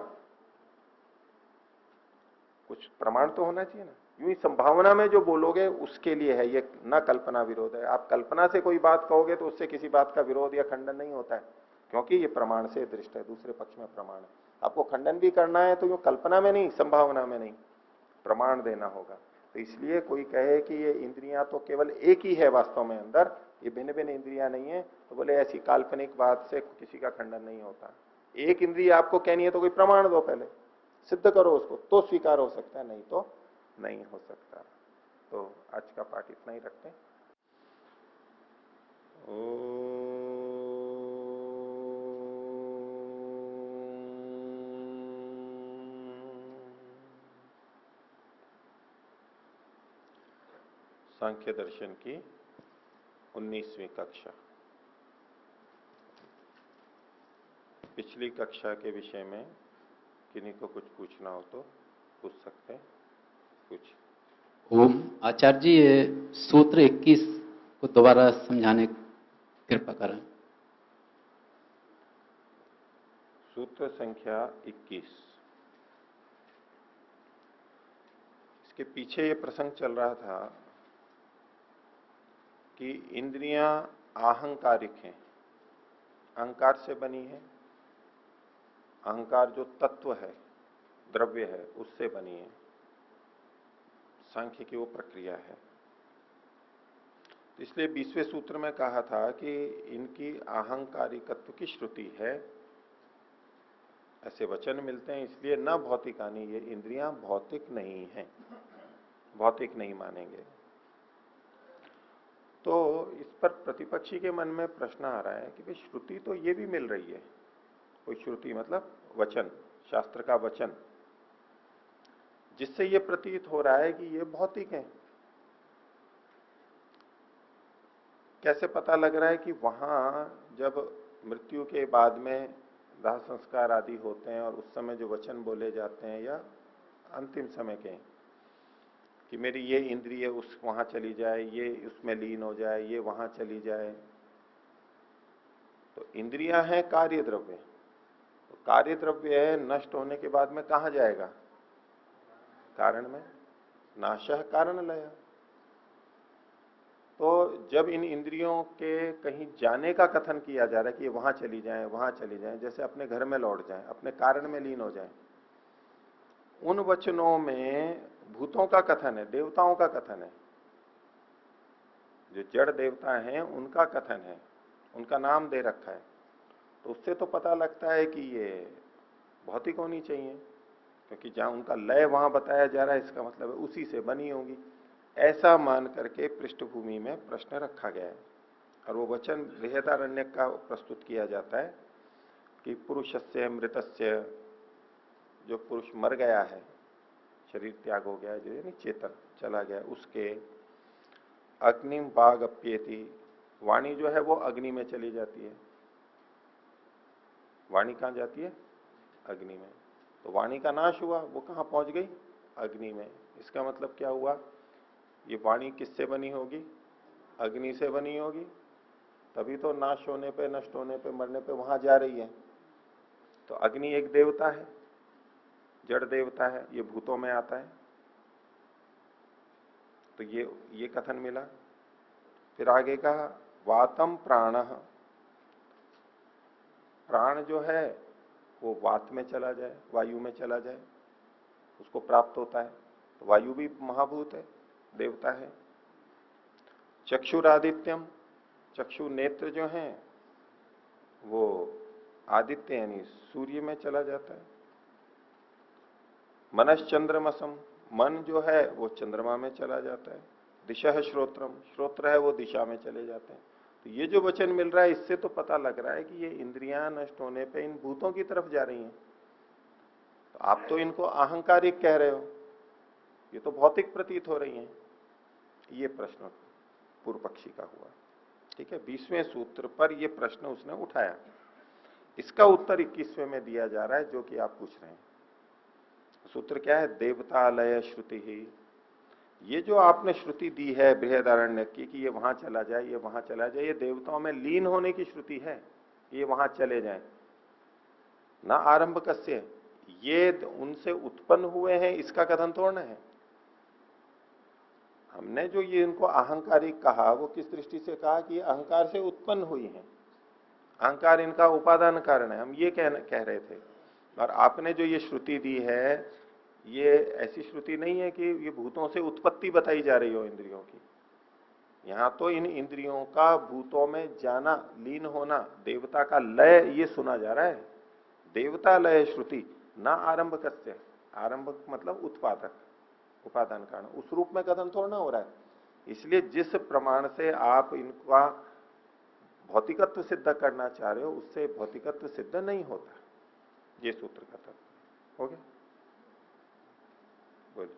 कुछ प्रमाण तो होना चाहिए ना। यूं ही संभावना में जो बोलोगे उसके लिए है ये, ना कल्पना विरोध है। आप कल्पना से कोई बात कहोगे तो उससे किसी बात का विरोध या खंडन नहीं होता है, क्योंकि ये प्रमाण से दृष्ट है, दूसरे पक्ष में प्रमाण है। आपको खंडन भी करना है तो यूं कल्पना में नहीं, संभावना में नहीं, प्रमाण देना होगा। तो इसलिए कोई कहे कि ये इंद्रियां तो केवल एक ही है वास्तव में अंदर, ये भिन्न भिन्न इंद्रियां नहीं है, तो बोले ऐसी काल्पनिक बात से किसी का खंडन नहीं होता। एक इंद्रिय आपको कहनी है तो कोई प्रमाण दो, पहले सिद्ध करो उसको, तो स्वीकार हो सकता है, नहीं तो नहीं हो सकता। तो आज का पाठ इतना ही रखते हैं। सांख्य दर्शन की 19वीं कक्षा। पिछली कक्षा के विषय में किन्हीं को कुछ पूछना हो तो पूछ सकते हैं। कुछ ओम आचार्य जी, ये सूत्र 21 को दोबारा समझाने की कृपा करें। सूत्र संख्या 21, इसके पीछे ये प्रसंग चल रहा था कि इंद्रियां आहंकारिक हैं, अहंकार से बनी है। अहंकार जो तत्व है, द्रव्य है, उससे बनी है। सांख्य की वो प्रक्रिया है। इसलिए 20वें सूत्र में कहा था कि इनकी आहंकारिकत्व की श्रुति है, ऐसे वचन मिलते हैं, इसलिए न भौतिकानी, ये इंद्रियां भौतिक नहीं हैं, भौतिक नहीं मानेंगे। तो इस पर प्रतिपक्षी के मन में प्रश्न आ रहा है कि भाई श्रुति तो ये भी मिल रही है, कोई श्रुति मतलब वचन, शास्त्र का वचन, जिससे ये प्रतीत हो रहा है कि ये भौतिक है। कैसे पता लग रहा है कि वहां जब मृत्यु के बाद में दाह संस्कार आदि होते हैं और उस समय जो वचन बोले जाते हैं, या अंतिम समय के, कि मेरी ये इंद्रिय उस वहां चली जाए, ये उसमें लीन हो जाए, ये वहां चली जाए। तो इंद्रियां हैं कार्य द्रव्य, तो कार्य द्रव्य है, नष्ट होने के बाद में कहां जाएगा? कारण में। नाशः कारण लय। तो जब इन इंद्रियों के कहीं जाने का कथन किया जा रहा है कि ये वहां चली जाए, वहां चली जाए, जैसे अपने घर में लौट जाए, अपने कारण में लीन हो जाए, उन वचनों में भूतों का कथन है, देवताओं का कथन है। जो जड़ देवता हैं उनका कथन है, उनका नाम दे रखा है। तो उससे तो पता लगता है कि ये भौतिक होनी चाहिए, क्योंकि जहां उनका लय वहां बताया जा रहा है, इसका मतलब है उसी से बनी होगी। ऐसा मान करके पृष्ठभूमि में प्रश्न रखा गया है। और वो वचन बृहदारण्य का प्रस्तुत किया जाता है कि पुरुषस्य मृतस्य, जो पुरुष मर गया है, शरीर त्याग हो गया है, जो यानी चेतन चला गया, उसके अग्निम बाग अप्येति, वाणी जो है वो अग्नि में चली जाती है। वाणी कहां जाती है? अग्नि में। तो वाणी का नाश हुआ, वो कहां पहुंच गई? अग्नि में। इसका मतलब क्या हुआ? ये वाणी किससे बनी होगी? अग्नि से बनी होगी, तभी तो नाश होने पे, नष्ट होने पे, मरने पे वहां जा रही है। तो अग्नि एक देवता है, जड़ देवता है, ये भूतों में आता है। तो ये कथन मिला। फिर आगे कहा वातम प्राणः, प्राण जो है वो वात में चला जाए, वायु में चला जाए, उसको प्राप्त होता है। तो वायु भी महाभूत है, देवता है। चक्षुरादित्यम, चक्षु नेत्र जो हैं वो आदित्य यानी सूर्य में चला जाता है। मनश्चंद्रमसम, मन जो है वो चंद्रमा में चला जाता है। दिशा श्रोत्रम, श्रोत्र है वो दिशा में चले जाते हैं। तो ये जो वचन मिल रहा है इससे तो पता लग रहा है कि ये इंद्रियां नष्ट होने पे इन भूतों की तरफ जा रही हैं। तो आप तो इनको अहंकारिक कह रहे हो, ये तो भौतिक प्रतीत हो रही हैं। ये प्रश्न पूर्व पक्षी का हुआ। ठीक है, 20वें सूत्र पर ये प्रश्न उसने उठाया। इसका उत्तर 21वें में दिया जा रहा है जो कि आप पूछ रहे हैं। सूत्र क्या है? देवतालय श्रुति ही। ये जो आपने श्रुति दी है बृहदारण्य की कि ये वहां चला जाए, ये वहां चला जाए, ये देवताओं में लीन होने की श्रुति है, ये वहां चले जाएं। ना आरंभ कस्य, ये उनसे उत्पन्न हुए हैं इसका कथन थोड़ा है। हमने जो ये इनको अहंकारिक कहा वो किस दृष्टि से कहा कि ये अहंकार से उत्पन्न हुई हैं, अहंकार इनका उपादान कारण है, हम ये कह रहे थे। और आपने जो ये श्रुति दी है ये ऐसी श्रुति नहीं है कि ये भूतों से उत्पत्ति बताई जा रही हो इंद्रियों की। यहां तो इन इंद्रियों का भूतों में जाना, लीन होना, देवता का लय ये सुना जा रहा है। देवता लय श्रुति, ना आरंभ कस्य, आरंभ मतलब उत्पादक, उपादान कारण, उस रूप में कथन थोड़ा ना हो रहा है। इसलिए जिस प्रमाण से आप इनका भौतिकत्व सिद्ध करना चाह रहे हो उससे भौतिकत्व सिद्ध नहीं होता। ये सूत्र कथन हो गया। बोलिए।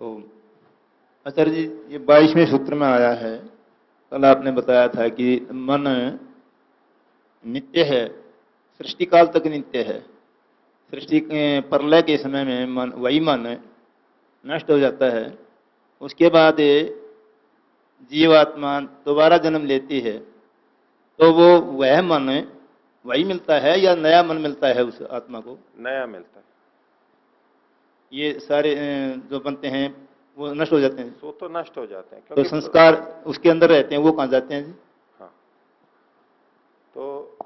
तो आचार्य जी, ये 22वें सूत्र में आया है, कल आपने बताया था कि मन नित्य है, सृष्टि काल तक नित्य है। सृष्टि के प्रलय के समय में मन, वही मन नष्ट हो जाता है। उसके बाद जीवात्मा दोबारा जन्म लेती है, तो वो वह मन वही मिलता है या नया मन मिलता है उस आत्मा को? नया मिलता है। ये सारे जो बनते हैं वो नष्ट हो जाते हैं। सो तो नष्ट हो जाते हैं तो क्योंकि संस्कार उसके अंदर रहते हैं, वो कहाँ जाते हैं जी? हाँ, तो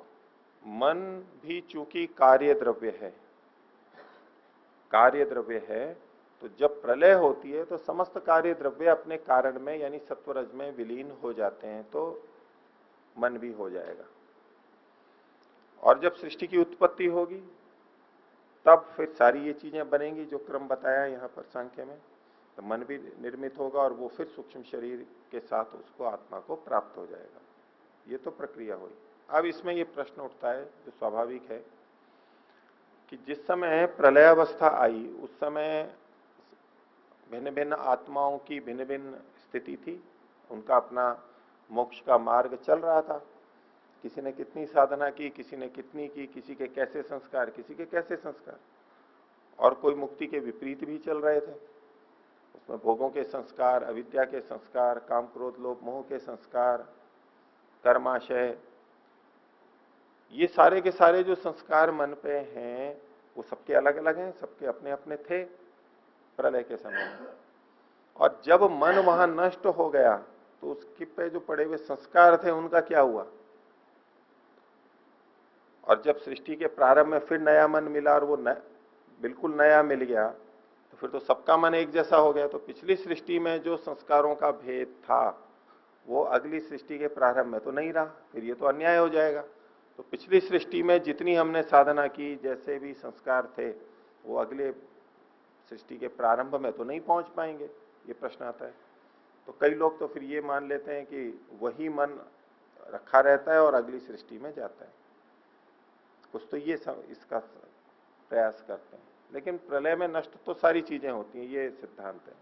मन भी चूंकि कार्य द्रव्य है, कार्य द्रव्य है, तो जब प्रलय होती है तो समस्त कार्य द्रव्य अपने कारण में यानी सत्वरज में विलीन हो जाते हैं, तो मन भी हो जाएगा। और जब सृष्टि की उत्पत्ति होगी तब फिर सारी ये चीजें बनेंगी जो क्रम बताया यहाँ पर सांख्य में। तो मन भी निर्मित होगा और वो फिर सूक्ष्म शरीर के साथ उसको आत्मा को प्राप्त हो जाएगा। ये तो प्रक्रिया हुई। अब इसमें ये प्रश्न उठता है जो स्वाभाविक है कि जिस समय प्रलय अवस्था आई उस समय भिन्न भिन्न आत्माओं की भिन्न भिन्न स्थिति थी, उनका अपना मोक्ष का मार्ग चल रहा था। किसी ने कितनी साधना की, किसी ने कितनी की, किसी के कैसे संस्कार, किसी के कैसे संस्कार, और कोई मुक्ति के विपरीत भी चल रहे थे। उसमें भोगों के संस्कार, अविद्या के संस्कार, काम क्रोध लोभ मोह के संस्कार, कर्माशय, ये सारे के सारे जो संस्कार मन पे हैं वो सबके अलग अलग हैं, सबके अपने अपने थे प्रलय के समय में। और जब मन वहां नष्ट हो गया तो उसके पे जो पड़े हुए संस्कार थे उनका क्या हुआ? और जब सृष्टि के प्रारंभ में फिर नया मन मिला और वो बिल्कुल नया मिल गया तो फिर तो सबका मन एक जैसा हो गया। तो पिछली सृष्टि में जो संस्कारों का भेद था वो अगली सृष्टि के प्रारंभ में तो नहीं रहा, फिर ये तो अन्याय हो जाएगा। तो पिछली सृष्टि में जितनी हमने साधना की, जैसे भी संस्कार थे, वो अगले सृष्टि के प्रारंभ में तो नहीं पहुंच पाएंगे। ये प्रश्न आता है। तो कई लोग तो फिर ये मान लेते हैं कि वही मन रखा रहता है और अगली सृष्टि में जाता है। कुछ तो ये इसका प्रयास करते हैं, लेकिन प्रलय में नष्ट तो सारी चीजें होती हैं, ये सिद्धांत है।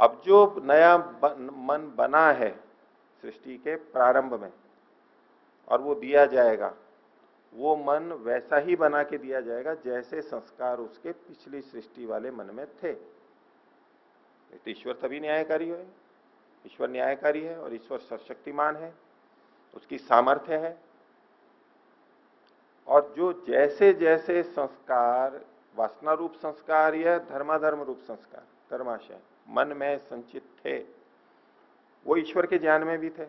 अब जो नया मन बना है सृष्टि के प्रारंभ में और वो दिया जाएगा, वो मन वैसा ही बना के दिया जाएगा जैसे संस्कार उसके पिछली सृष्टि वाले मन में थे। तो ईश्वर तभी न्यायकारी है, ईश्वर न्यायकारी है और ईश्वर सर्वशक्तिमान है, उसकी सामर्थ्य है। और जो जैसे जैसे संस्कार, वासना रूप संस्कार या धर्माधर्म रूप संस्कार, धर्माशय मन में संचित थे, वो ईश्वर के ज्ञान में भी थे।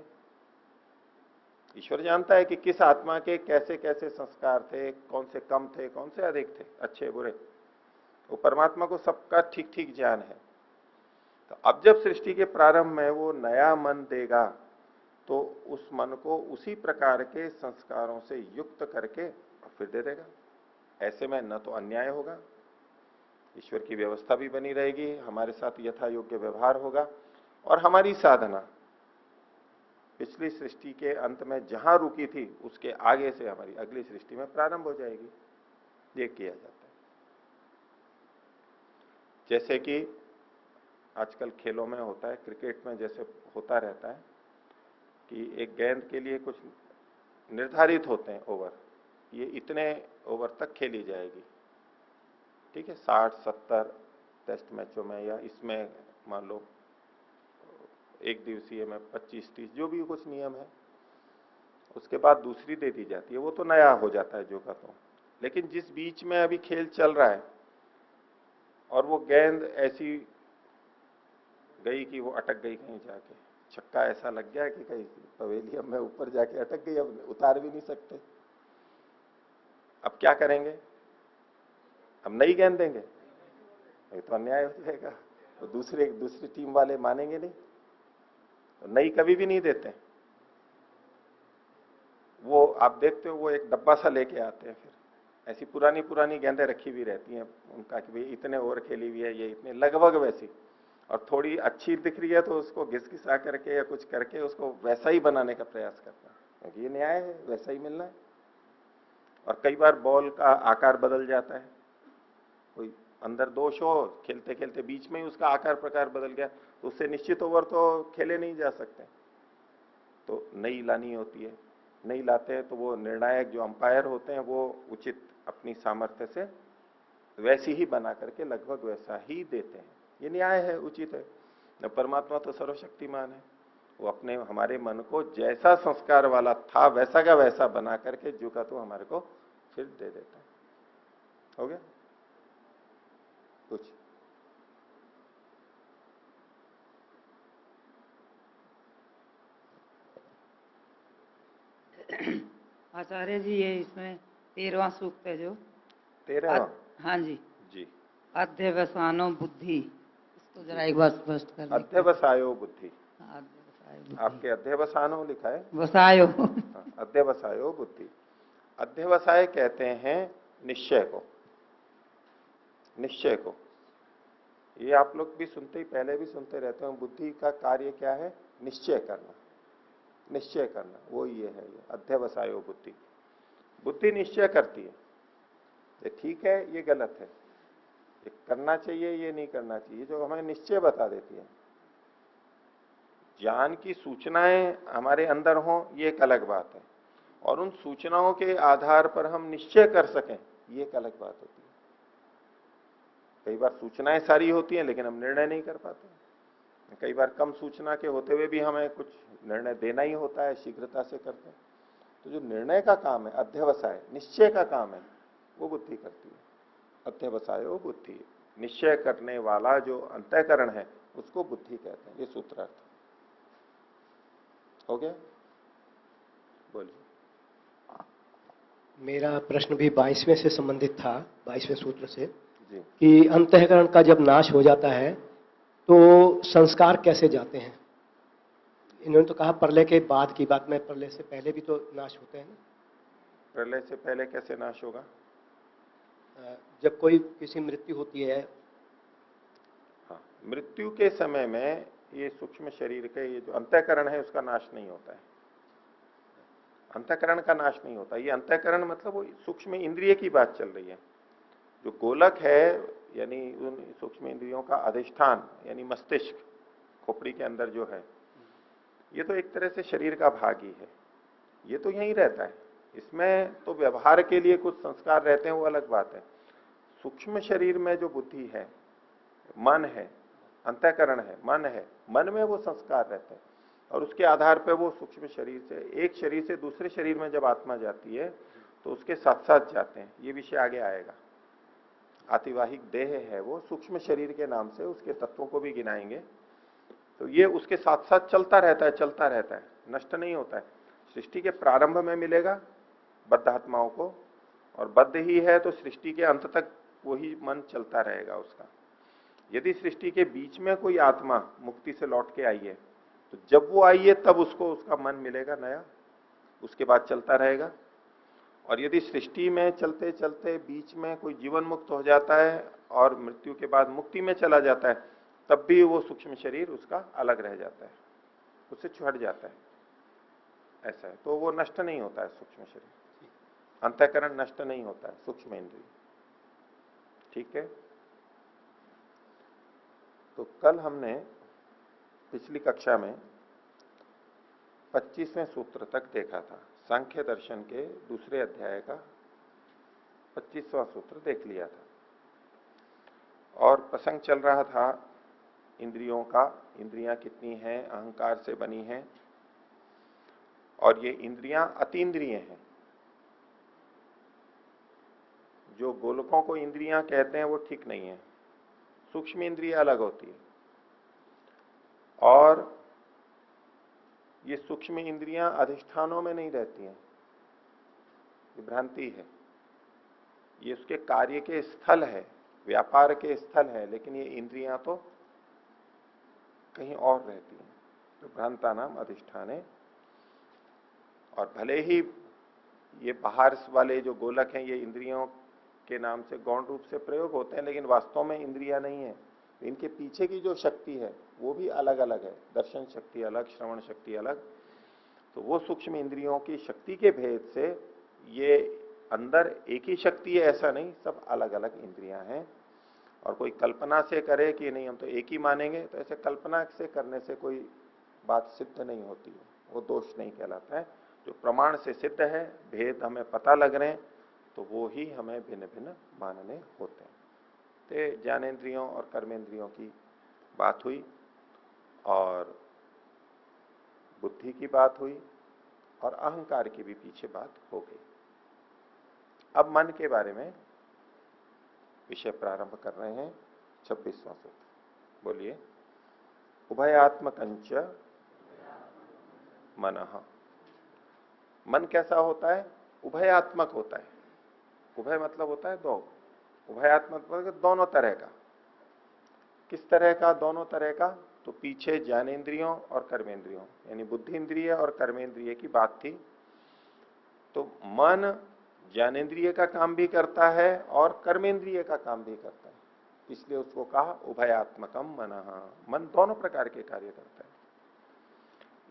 ईश्वर जानता है कि किस आत्मा के कैसे कैसे संस्कार थे, कौन से कम थे, कौन से अधिक थे, अच्छे बुरे। वो परमात्मा को सबका ठीक ठीक ज्ञान है। तो अब जब सृष्टि के प्रारंभ में वो नया मन देगा तो उस मन को उसी प्रकार के संस्कारों से युक्त करके और फिर दे देगा। ऐसे में न तो अन्याय होगा, ईश्वर की व्यवस्था भी बनी रहेगी, हमारे साथ यथा योग्य व्यवहार होगा, और हमारी साधना पिछली सृष्टि के अंत में जहां रुकी थी उसके आगे से हमारी अगली सृष्टि में प्रारंभ हो जाएगी। ये किया जाता है। जैसे कि आजकल खेलों में होता है, क्रिकेट में जैसे होता रहता है कि एक गेंद के लिए कुछ निर्धारित होते हैं ओवर, ये इतने ओवर तक खेली जाएगी, ठीक है, 60-70 टेस्ट मैचों में, या इसमें मान लो एक दिवसीय में 25-30, जो भी कुछ नियम है। उसके बाद दूसरी दे दी जाती है, वो तो नया हो जाता है जो का तो। लेकिन जिस बीच में अभी खेल चल रहा है और वो गेंद ऐसी गई कि वो अटक गई कहीं जाके, छक्का ऐसा लग गया कि कहीं पवेलियन में ऊपर जाके अटक गई, अब उतार भी नहीं सकते, अब क्या करेंगे? अब नई गेंद देंगे? ये तो अन्याय हो जाएगा, तो दूसरी टीम वाले मानेंगे नहीं, तो नई कभी भी नहीं देते। वो आप देखते हो वो एक डब्बा सा लेके आते हैं, फिर ऐसी पुरानी पुरानी गेंदें रखी भी रहती हैं उनका कि भाई इतने ओवर खेली हुई है, ये इतने लगभग वैसी, और थोड़ी अच्छी दिख रही है तो उसको घिसा करके या कुछ करके उसको वैसा ही बनाने का प्रयास करता है, क्योंकि ये न्याय है, वैसा ही मिलना है। और कई बार बॉल का आकार बदल जाता है, कोई अंदर दोष हो, खेलते खेलते बीच में ही उसका आकार प्रकार बदल गया, तो उससे निश्चित ओवर तो खेले नहीं जा सकते, तो नई लानी होती है। नहीं लाते हैं तो वो निर्णायक जो अंपायर होते हैं वो उचित अपनी सामर्थ्य से वैसी ही बना करके लगभग वैसा ही देते हैं। ये न्याय है, उचित है। परमात्मा तो सर्वशक्तिमान है, वो अपने हमारे मन को जैसा संस्कार वाला था वैसा का वैसा बना करके जो का तो हमारे को फिर दे देता है। हो गया कुछ? आचार्य जी, ये इसमें 13वां सूक्त है जो 13वां? हाँ जी जी। अध्यवसानो बुद्धि, इसको जरा एक बार स्पष्ट कर दीजिए। अध्यवसायो बुद्धि, हाँ, अध्यवसायो बुद्धि। आपके अध्यवसानो लिखा है? वसायो। हाँ, अध्यवसायो बुद्धि। अध्यवसाय कहते हैं निश्चय को, निश्चय को। ये आप लोग भी सुनते ही, पहले भी सुनते रहते हो, बुद्धि का कार्य क्या है? निश्चय करना, निश्चय करना, वो ये है, ये अध्यवसायो बुद्धि। बुद्धि निश्चय करती है, ये ठीक है, ये गलत है, ये करना चाहिए, ये नहीं करना चाहिए, जो हमें निश्चय बता देती है। ज्ञान की सूचनाएं हमारे अंदर हों, ये एक अलग बात है, और उन सूचनाओं के आधार पर हम निश्चय कर सकें, ये एक अलग बात होती है। कई बार सूचनाएं सारी होती हैं लेकिन हम निर्णय नहीं कर पाते, कई बार कम सूचना के होते हुए भी हमें कुछ निर्णय देना ही होता है, शीघ्रता से करते हैं। तो जो निर्णय का काम है, अध्यवसाय निश्चय का काम है, वो बुद्धि करती है। अध्यवसायो बुद्धि, निश्चय करने वाला जो अंतःकरण है उसको बुद्धि कहते हैं। ये सूत्रार्थ हो गया? बोलिए। मेरा प्रश्न भी 22वें से संबंधित था, 22वें सूत्र से, जी। कि अंतःकरण का जब नाश हो जाता है तो संस्कार कैसे जाते हैं? इन्होंने तो कहा प्रलय के बाद की बात, में प्रलय से पहले भी तो नाश होते हैं ना? प्रलय से पहले कैसे नाश होगा? जब कोई किसी मृत्यु होती है। हाँ, मृत्यु के समय में ये सूक्ष्म शरीर के ये जो अंतःकरण है उसका नाश नहीं होता है, अंतःकरण का नाश नहीं होता। ये अंतःकरण मतलब वो सूक्ष्म इंद्रिय की बात चल रही है। जो गोलक है यानी उन सूक्ष्म इंद्रियों का अधिष्ठान यानी मस्तिष्क, खोपड़ी के अंदर जो है, ये तो एक तरह से शरीर का भाग ही है, ये तो यहीं रहता है। इसमें तो व्यवहार के लिए कुछ संस्कार रहते हैं, वो अलग बात है। सूक्ष्म शरीर में जो बुद्धि है, मन है, अंतःकरण है, मन है, मन में वो संस्कार रहते हैं, और उसके आधार पर वो सूक्ष्म शरीर से, एक शरीर से दूसरे शरीर में जब आत्मा जाती है तो उसके साथ साथ जाते हैं। ये विषय आगे आएगा। आतिवाहिक देह है वो, सूक्ष्म शरीर के नाम से उसके तत्वों को भी गिनाएंगे। तो ये उसके साथ साथ चलता रहता है, चलता रहता है, नष्ट नहीं होता है। सृष्टि के प्रारंभ में मिलेगा बद्ध आत्माओं को, और बद्ध ही है तो सृष्टि के अंत तक वही मन चलता रहेगा उसका। यदि सृष्टि के बीच में कोई आत्मा मुक्ति से लौट के आई है, तो जब वो आई है तब उसको उसका मन मिलेगा नया, उसके बाद चलता रहेगा। और यदि सृष्टि में चलते चलते बीच में कोई जीवन मुक्त हो जाता है और मृत्यु के बाद मुक्ति में चला जाता है, तब भी वो सूक्ष्म शरीर उसका अलग रह जाता है, उससे छूट जाता है, ऐसा है। तो वो नष्ट नहीं होता है सूक्ष्म शरीर, अंतःकरण नष्ट नहीं होता है, सूक्ष्म इंद्रिय। ठीक है। तो कल हमने पिछली कक्षा में 25वें सूत्र तक देखा था, सांख्य दर्शन के दूसरे अध्याय का 25वां सूत्र देख लिया था, और प्रसंग चल रहा था इंद्रियों का, इंद्रियां कितनी हैं, अहंकार से बनी हैं, और ये इंद्रियां अतीन्द्रिय हैं। जो गोलकों को इंद्रियां कहते हैं वो ठीक नहीं है, सूक्ष्म इंद्रिय अलग होती है, और ये सूक्ष्म इंद्रियां अधिष्ठानों में नहीं रहती हैं, ये भ्रांति है। ये उसके कार्य के स्थल है, व्यापार के स्थल है, लेकिन ये इंद्रियां तो कहीं और रहती हैं, तो भ्रांता नाम अधिष्ठान है। और भले ही ये बाहर वाले जो गोलक हैं ये इंद्रियों के नाम से गौण रूप से प्रयोग होते हैं, लेकिन वास्तव में इंद्रियां नहीं है। इनके पीछे की जो शक्ति है वो भी अलग अलग है, दर्शन शक्ति अलग, श्रवण शक्ति अलग। तो वो सूक्ष्म इंद्रियों की शक्ति के भेद से ये अंदर एक ही शक्ति है ऐसा नहीं, सब अलग अलग इंद्रियां हैं। और कोई कल्पना से करे कि नहीं हम तो एक ही मानेंगे, तो ऐसे कल्पना से करने से कोई बात सिद्ध नहीं होती है, वो दोष नहीं कहलाता है। जो प्रमाण से सिद्ध है, भेद हमें पता लग रहे हैं, तो वो ही हमें भिन्न भिन्न मानने होते हैं। तो ज्ञानेन्द्रियों और कर्मेंद्रियों की बात हुई, और बुद्धि की बात हुई, और अहंकार की भी पीछे बात हो गई। अब मन के बारे में विषय प्रारंभ कर रहे हैं। 26वां सूत्र बोलिए। उभयात्मकंच मनः। मन कैसा होता है? उभयात्मक होता है। उभय मतलब होता है दो, उभयात्मक मतलब दोनों तरह का। किस तरह का? दोनों तरह का। तो पीछे ज्ञानेन्द्रियों और कर्मेंद्रियों यानी बुद्धि इंद्रिय और कर्मेंद्रिय की बात थी। तो मन ज्ञानेन्द्रिय का काम भी करता है और कर्मेंद्रिय का काम भी करता है, इसलिए उसको कहा उभयात्मकम मनः। मन दोनों प्रकार के कार्य करता है।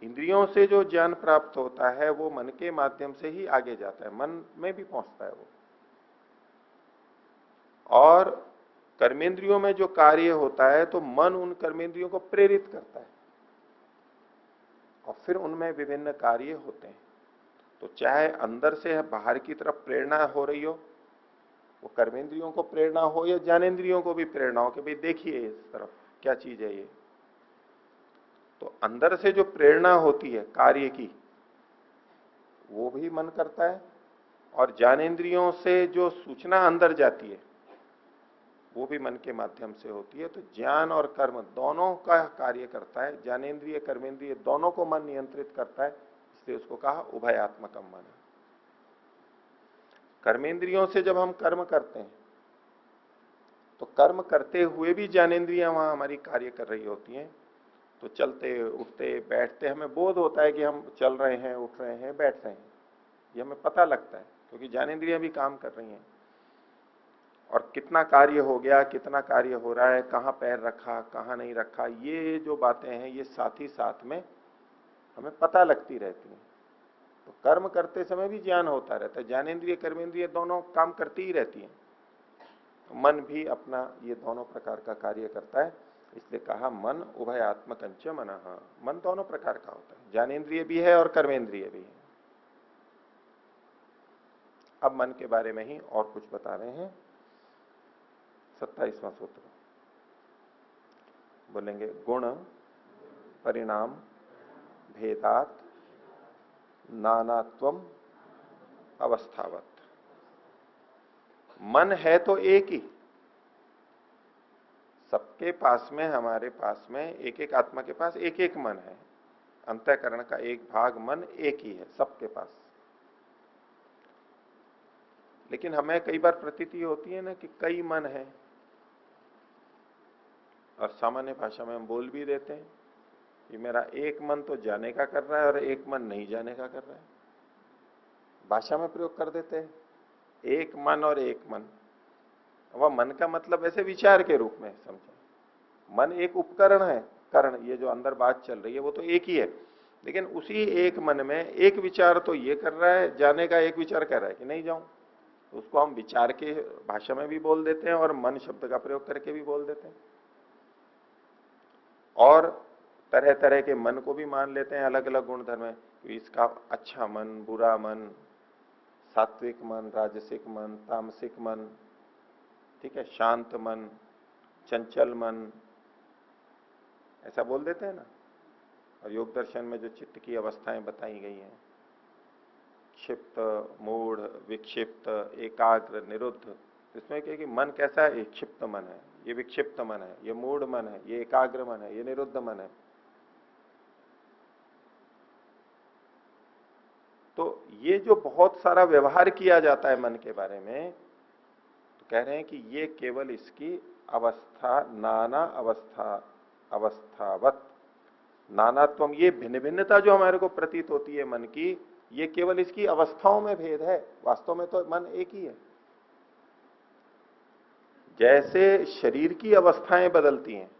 इंद्रियों से जो ज्ञान प्राप्त होता है वो मन के माध्यम से ही आगे जाता है, मन में भी पहुंचता है वो। और कर्मेंद्रियों में जो कार्य होता है तो मन उन कर्मेंद्रियों को प्रेरित करता है, और फिर उनमें विभिन्न कार्य होते हैं। तो चाहे अंदर से बाहर की तरफ प्रेरणा हो रही हो, वो कर्मेंद्रियों को प्रेरणा हो या ज्ञानेन्द्रियों को भी प्रेरणा हो कि भाई देखिए इस तरफ क्या चीज है ये, तो अंदर से जो प्रेरणा होती है कार्य की वो भी मन करता है, और ज्ञानेन्द्रियों से जो सूचना अंदर जाती है वो भी मन के माध्यम से होती है। तो ज्ञान और कर्म दोनों का कार्य करता है, ज्ञानेन्द्रिय कर्मेंद्रिय दोनों को मन नियंत्रित करता है, इसलिए उसको कहा उभयात्मकम मन। कर्मेंद्रियों से जब हम कर्म करते हैं तो कर्म करते हुए भी ज्ञानेन्द्रियां वहां हमारी कार्य कर रही होती हैं। तो चलते उठते बैठते हमें बोध होता है कि हम चल रहे हैं, उठ रहे हैं, बैठ रहे हैं, ये हमें पता लगता है क्योंकि ज्ञानेन्द्रियां भी काम कर रही हैं। और कितना कार्य हो गया, कितना कार्य हो रहा है, कहाँ पैर रखा, कहाँ नहीं रखा, ये जो बातें हैं ये साथ ही साथ में हमें पता लगती रहती हैं। तो कर्म करते समय भी ज्ञान होता रहता है, ज्ञानेन्द्रिय कर्मेंद्रिय दोनों काम करती ही रहती हैं। तो मन भी अपना ये दोनों प्रकार का कार्य करता है, इसलिए कहा मन उभयात्मकंच मनः। मन दोनों प्रकार का होता है, ज्ञानेन्द्रिय भी है और कर्मेंद्रिय भी है। अब मन के बारे में ही और कुछ बता रहे हैं। 27वां सूत्र बोलेंगे। गुण परिणाम भेदात नानात्वम अवस्थावत। मन है तो एक ही, सबके पास में, हमारे पास में एक एक आत्मा के पास एक एक मन है, अंतःकरण का एक भाग मन एक ही है सबके पास। लेकिन हमें कई बार प्रतीति होती है ना कि कई मन है, और सामान्य भाषा में हम बोल भी देते हैं कि मेरा एक मन तो जाने का कर रहा है और एक मन नहीं जाने का कर रहा है। भाषा में प्रयोग कर देते हैं एक मन और एक मन। वह मन का मतलब ऐसे विचार के रूप में समझे। मन एक उपकरण है, करण, ये जो अंदर बात चल रही है वो तो एक ही है, लेकिन उसी एक मन में एक विचार तो ये कर रहा है, जाने का एक विचार कर रहा है कि नहीं जाऊं, तो उसको हम विचार के भाषा में भी बोल देते हैं और मन शब्द का प्रयोग करके भी बोल देते हैं। और तरह तरह के मन को भी मान लेते हैं, अलग अलग गुणधर्म है, इसका अच्छा मन, बुरा मन, सात्विक मन, राजसिक मन, तामसिक मन, ठीक है, शांत मन, चंचल मन, ऐसा बोल देते हैं ना। और योग दर्शन में जो चित्त की अवस्थाएं बताई गई हैं, क्षिप्त, मूढ़, विक्षिप्त, एकाग्र, निरुद्ध, इसमें क्या कि मन कैसा है, एक क्षिप्त मन है, ये विक्षिप्त मन है, ये मूढ़ मन है, ये एकाग्र मन है, ये निरुद्ध मन है। तो ये जो बहुत सारा व्यवहार किया जाता है मन के बारे में, तो कह रहे हैं कि ये केवल इसकी अवस्था, नाना अवस्थावत नानात्वम, ये भिन्न भिन्नता जो हमारे को प्रतीत होती है मन की, ये केवल इसकी अवस्थाओं में भेद है, वास्तव में तो मन एक ही है। जैसे शरीर की अवस्थाएं बदलती हैं,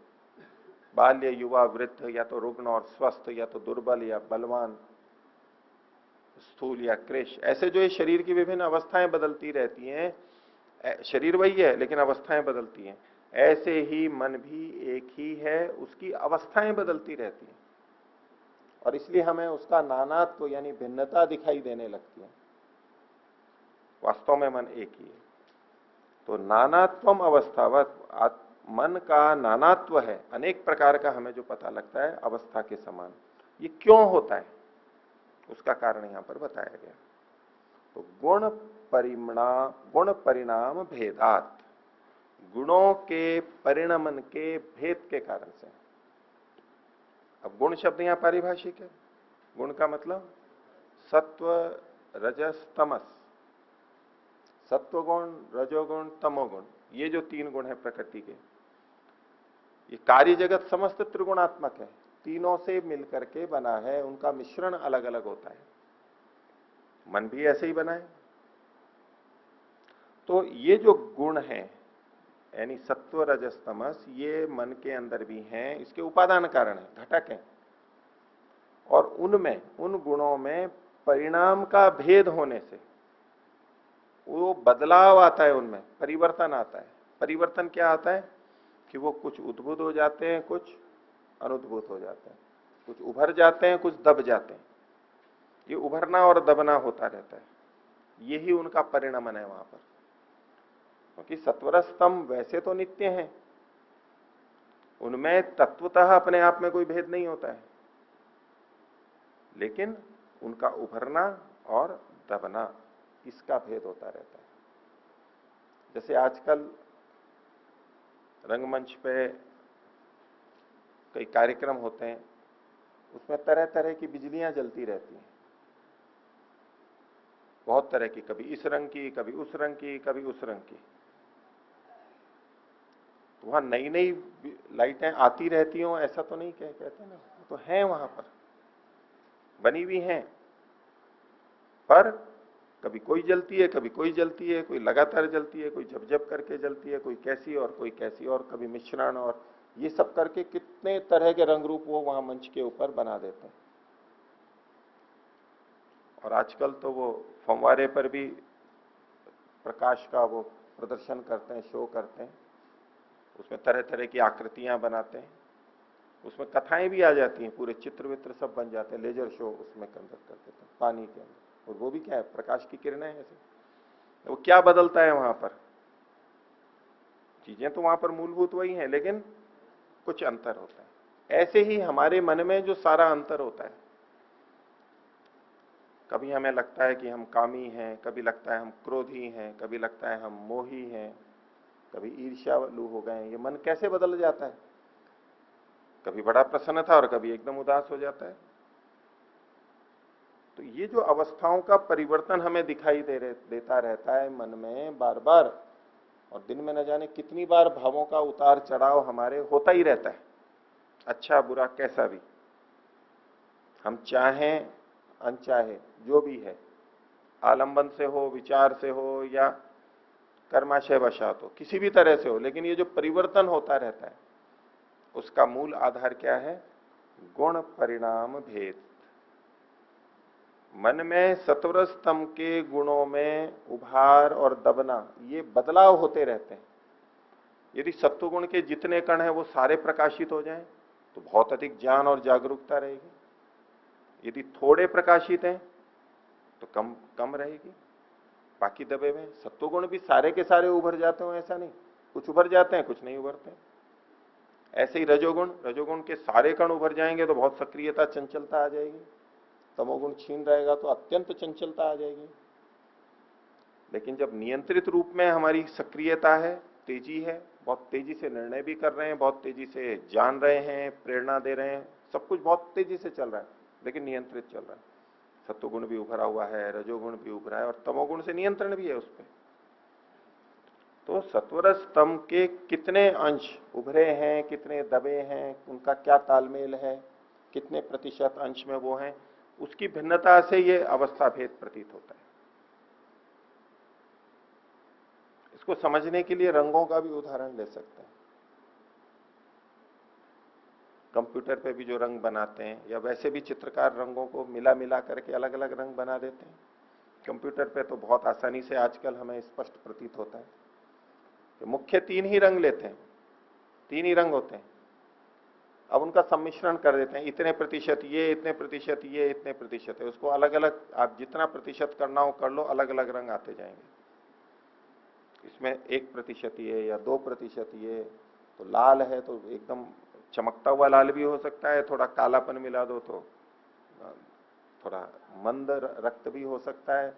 बाल्य, युवा, वृद्ध, या तो रुग्ण और स्वस्थ, या तो दुर्बल या बलवान, स्थूल या कृश, ऐसे जो ये शरीर की विभिन्न अवस्थाएं बदलती रहती हैं, शरीर वही है लेकिन अवस्थाएं बदलती हैं, ऐसे ही मन भी एक ही है, उसकी अवस्थाएं बदलती रहती हैं, और इसलिए हमें उसका नानात्व यानी भिन्नता दिखाई देने लगती है। वास्तव में मन एक ही है। तो नानात्वम अवस्थावत, मन का नानात्व है, अनेक प्रकार का हमें जो पता लगता है अवस्था के समान। ये क्यों होता है, उसका कारण यहां पर बताया गया। तो गुण परिणाम भेदात, गुणों के परिणमन के भेद के कारण से। अब गुण शब्द यहां पारिभाषिक है। गुण का मतलब सत्व, रजस, तमस। सत्वगुण, रजोगुण, तमोगुण, ये जो तीन गुण है प्रकृति के, ये कार्य जगत समस्त त्रिगुणात्मक है, तीनों से मिलकर के बना है, उनका मिश्रण अलग अलग होता है। मन भी ऐसे ही बना है। तो ये जो गुण है यानी सत्व, रजस, तमस, ये मन के अंदर भी हैं, इसके उपादान कारण है, घटक है। और उनमें, उन गुणों में परिणाम का भेद होने से वो बदलाव आता है, उनमें परिवर्तन आता है। परिवर्तन क्या आता है कि वो कुछ उद्भूत हो जाते हैं, कुछ अनुद्भूत हो जाते हैं, कुछ उभर जाते हैं, कुछ दब जाते हैं। ये उभरना और दबना होता रहता है, यही उनका परिणमन है वहां पर। क्योंकि सत्वर स्तंभ वैसे तो नित्य हैं, उनमें तत्वतः अपने आप में कोई भेद नहीं होता है, लेकिन उनका उभरना और दबना, इसका भेद होता रहता है। जैसे आजकल रंगमंच पे कई कार्यक्रम होते हैं, उसमें तरह तरह की बिजलियां जलती रहती हैं, बहुत तरह की, कभी इस रंग की, कभी उस रंग की, कभी उस रंग की। तो वहां नई नई लाइटें आती रहती हो ऐसा तो नहीं कहते ना, तो हैं वहां पर बनी हुई हैं, पर कभी कोई जलती है, कभी कोई जलती है, कोई लगातार जलती है, कोई झपझप करके जलती है, कोई कैसी और कोई कैसी, और कभी मिश्रण, और ये सब करके कितने तरह के रंग रूप वो वहां मंच के ऊपर बना देते हैं। और आजकल तो वो फंवारे पर भी प्रकाश का वो प्रदर्शन करते हैं, शो करते हैं, उसमें तरह तरह की आकृतियां बनाते हैं, उसमें कथाएं भी आ जाती हैं, पूरे चित्र वित्र सब बन जाते हैं, लेजर शो उसमें कंडक्ट कर देते हैं पानी के अंदर। और वो भी क्या है, प्रकाश की किरणें ऐसे। वो क्या बदलता है वहां पर, चीजें तो वहां पर मूलभूत वही हैं, लेकिन कुछ अंतर होता है। ऐसे ही हमारे मन में जो सारा अंतर होता है, कभी हमें लगता है कि हम कामी हैं, कभी लगता है हम क्रोधी हैं, कभी लगता है हम मोही हैं, कभी ईर्ष्यालु हो गए हैं। ये मन कैसे बदल जाता है, कभी बड़ा प्रसन्न था और कभी एकदम उदास हो जाता है। तो ये जो अवस्थाओं का परिवर्तन हमें दिखाई देता रहता है मन में बार बार, और दिन में न जाने कितनी बार भावों का उतार चढ़ाव हमारे होता ही रहता है, अच्छा बुरा कैसा भी, हम चाहें अनचाहे जो भी है, आलंबन से हो, विचार से हो, या कर्माशय वशात हो, किसी भी तरह से हो, लेकिन ये जो परिवर्तन होता रहता है उसका मूल आधार क्या है? गुण परिणाम भेद। मन में सत्वर स्तंभ के गुणों में उभार और दबना, ये बदलाव होते रहते हैं। यदि सत्वगुण के जितने कण हैं वो सारे प्रकाशित हो जाएं तो बहुत अधिक ज्ञान और जागरूकता रहेगी। यदि थोड़े प्रकाशित हैं तो कम कम रहेगी। बाकी दबे हुए सत्वगुण भी सारे के सारे उभर जाते हो ऐसा नहीं, कुछ उभर जाते हैं कुछ नहीं उभरते। ऐसे ही रजोगुण के सारे कण उभर जाएंगे तो बहुत सक्रियता चंचलता आ जाएगी। तमोगुण छीन रहेगा तो अत्यंत चंचलता आ जाएगी। लेकिन जब नियंत्रित रूप में हमारी सक्रियता है, तेजी है, बहुत तेजी से निर्णय भी कर रहे हैं, बहुत तेजी से जान रहे हैं, प्रेरणा दे रहे हैं, सब कुछ बहुत तेजी से चल रहा है लेकिन नियंत्रित चल रहा है। सत्वगुण भी उभरा हुआ है, रजोगुण भी उभरा है और तमोगुण से नियंत्रण भी है उस पर। तो सत्वर स्तंभ के कितने अंश उभरे हैं, कितने दबे हैं, उनका क्या तालमेल है, कितने प्रतिशत अंश में वो हैं, उसकी भिन्नता से ये अवस्था भेद प्रतीत होता है। इसको समझने के लिए रंगों का भी उदाहरण ले सकते हैं। कंप्यूटर पे भी जो रंग बनाते हैं या वैसे भी चित्रकार रंगों को मिला मिला करके अलग अलग रंग बना देते हैं। कंप्यूटर पे तो बहुत आसानी से आजकल हमें स्पष्ट प्रतीत होता है कि मुख्य 3 ही रंग लेते हैं, 3 ही रंग होते हैं। अब उनका सम्मिश्रण कर देते हैं, इतने प्रतिशत ये, इतने प्रतिशत ये, इतने प्रतिशत है। उसको अलग अलग आप जितना प्रतिशत करना हो कर लो, अलग अलग रंग आते जाएंगे। इसमें 1% ये या 2% ये, तो लाल है तो एकदम चमकता हुआ लाल भी हो सकता है, थोड़ा कालापन मिला दो तो थोड़ा मंद रक्त भी हो सकता है।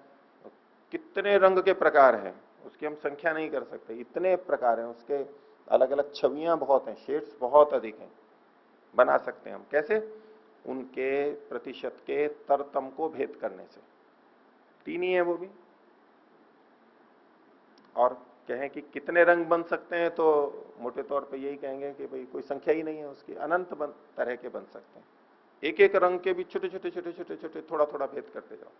कितने रंग के प्रकार हैं उसकी हम संख्या नहीं कर सकते, इतने प्रकार हैं उसके, अलग अलग छवियां बहुत हैं, शेड्स बहुत अधिक हैं। बना सकते हैं हम कैसे? उनके प्रतिशत के तरतम को भेद करने से। 3 ही है वो भी। और कहें कि कितने रंग बन सकते हैं तो मोटे तौर पे यही कहेंगे कि भाई कोई संख्या ही नहीं है उसकी, अनंत तरह के बन सकते हैं। एक एक रंग के भी छोटे छोटे छोटे छोटे छोटे थोड़ा थोड़ा भेद करते जाओ।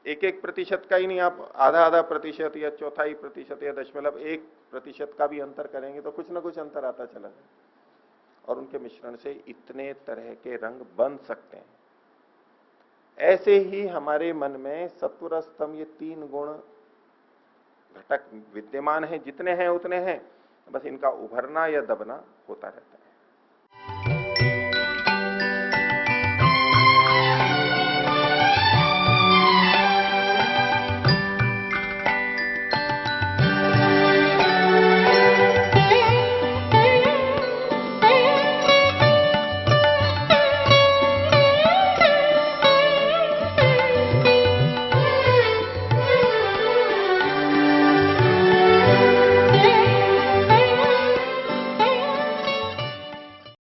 एक एक प्रतिशत का ही नहीं, आप आधा आधा प्रतिशत या चौथाई प्रतिशत या 0.1% का भी अंतर करेंगे तो कुछ ना कुछ अंतर आता चला जाए, और उनके मिश्रण से इतने तरह के रंग बन सकते हैं। ऐसे ही हमारे मन में सत्वर स्तंभ ये 3 गुण घटक विद्यमान हैं, जितने हैं उतने हैं, बस इनका उभरना या दबना होता रहता है।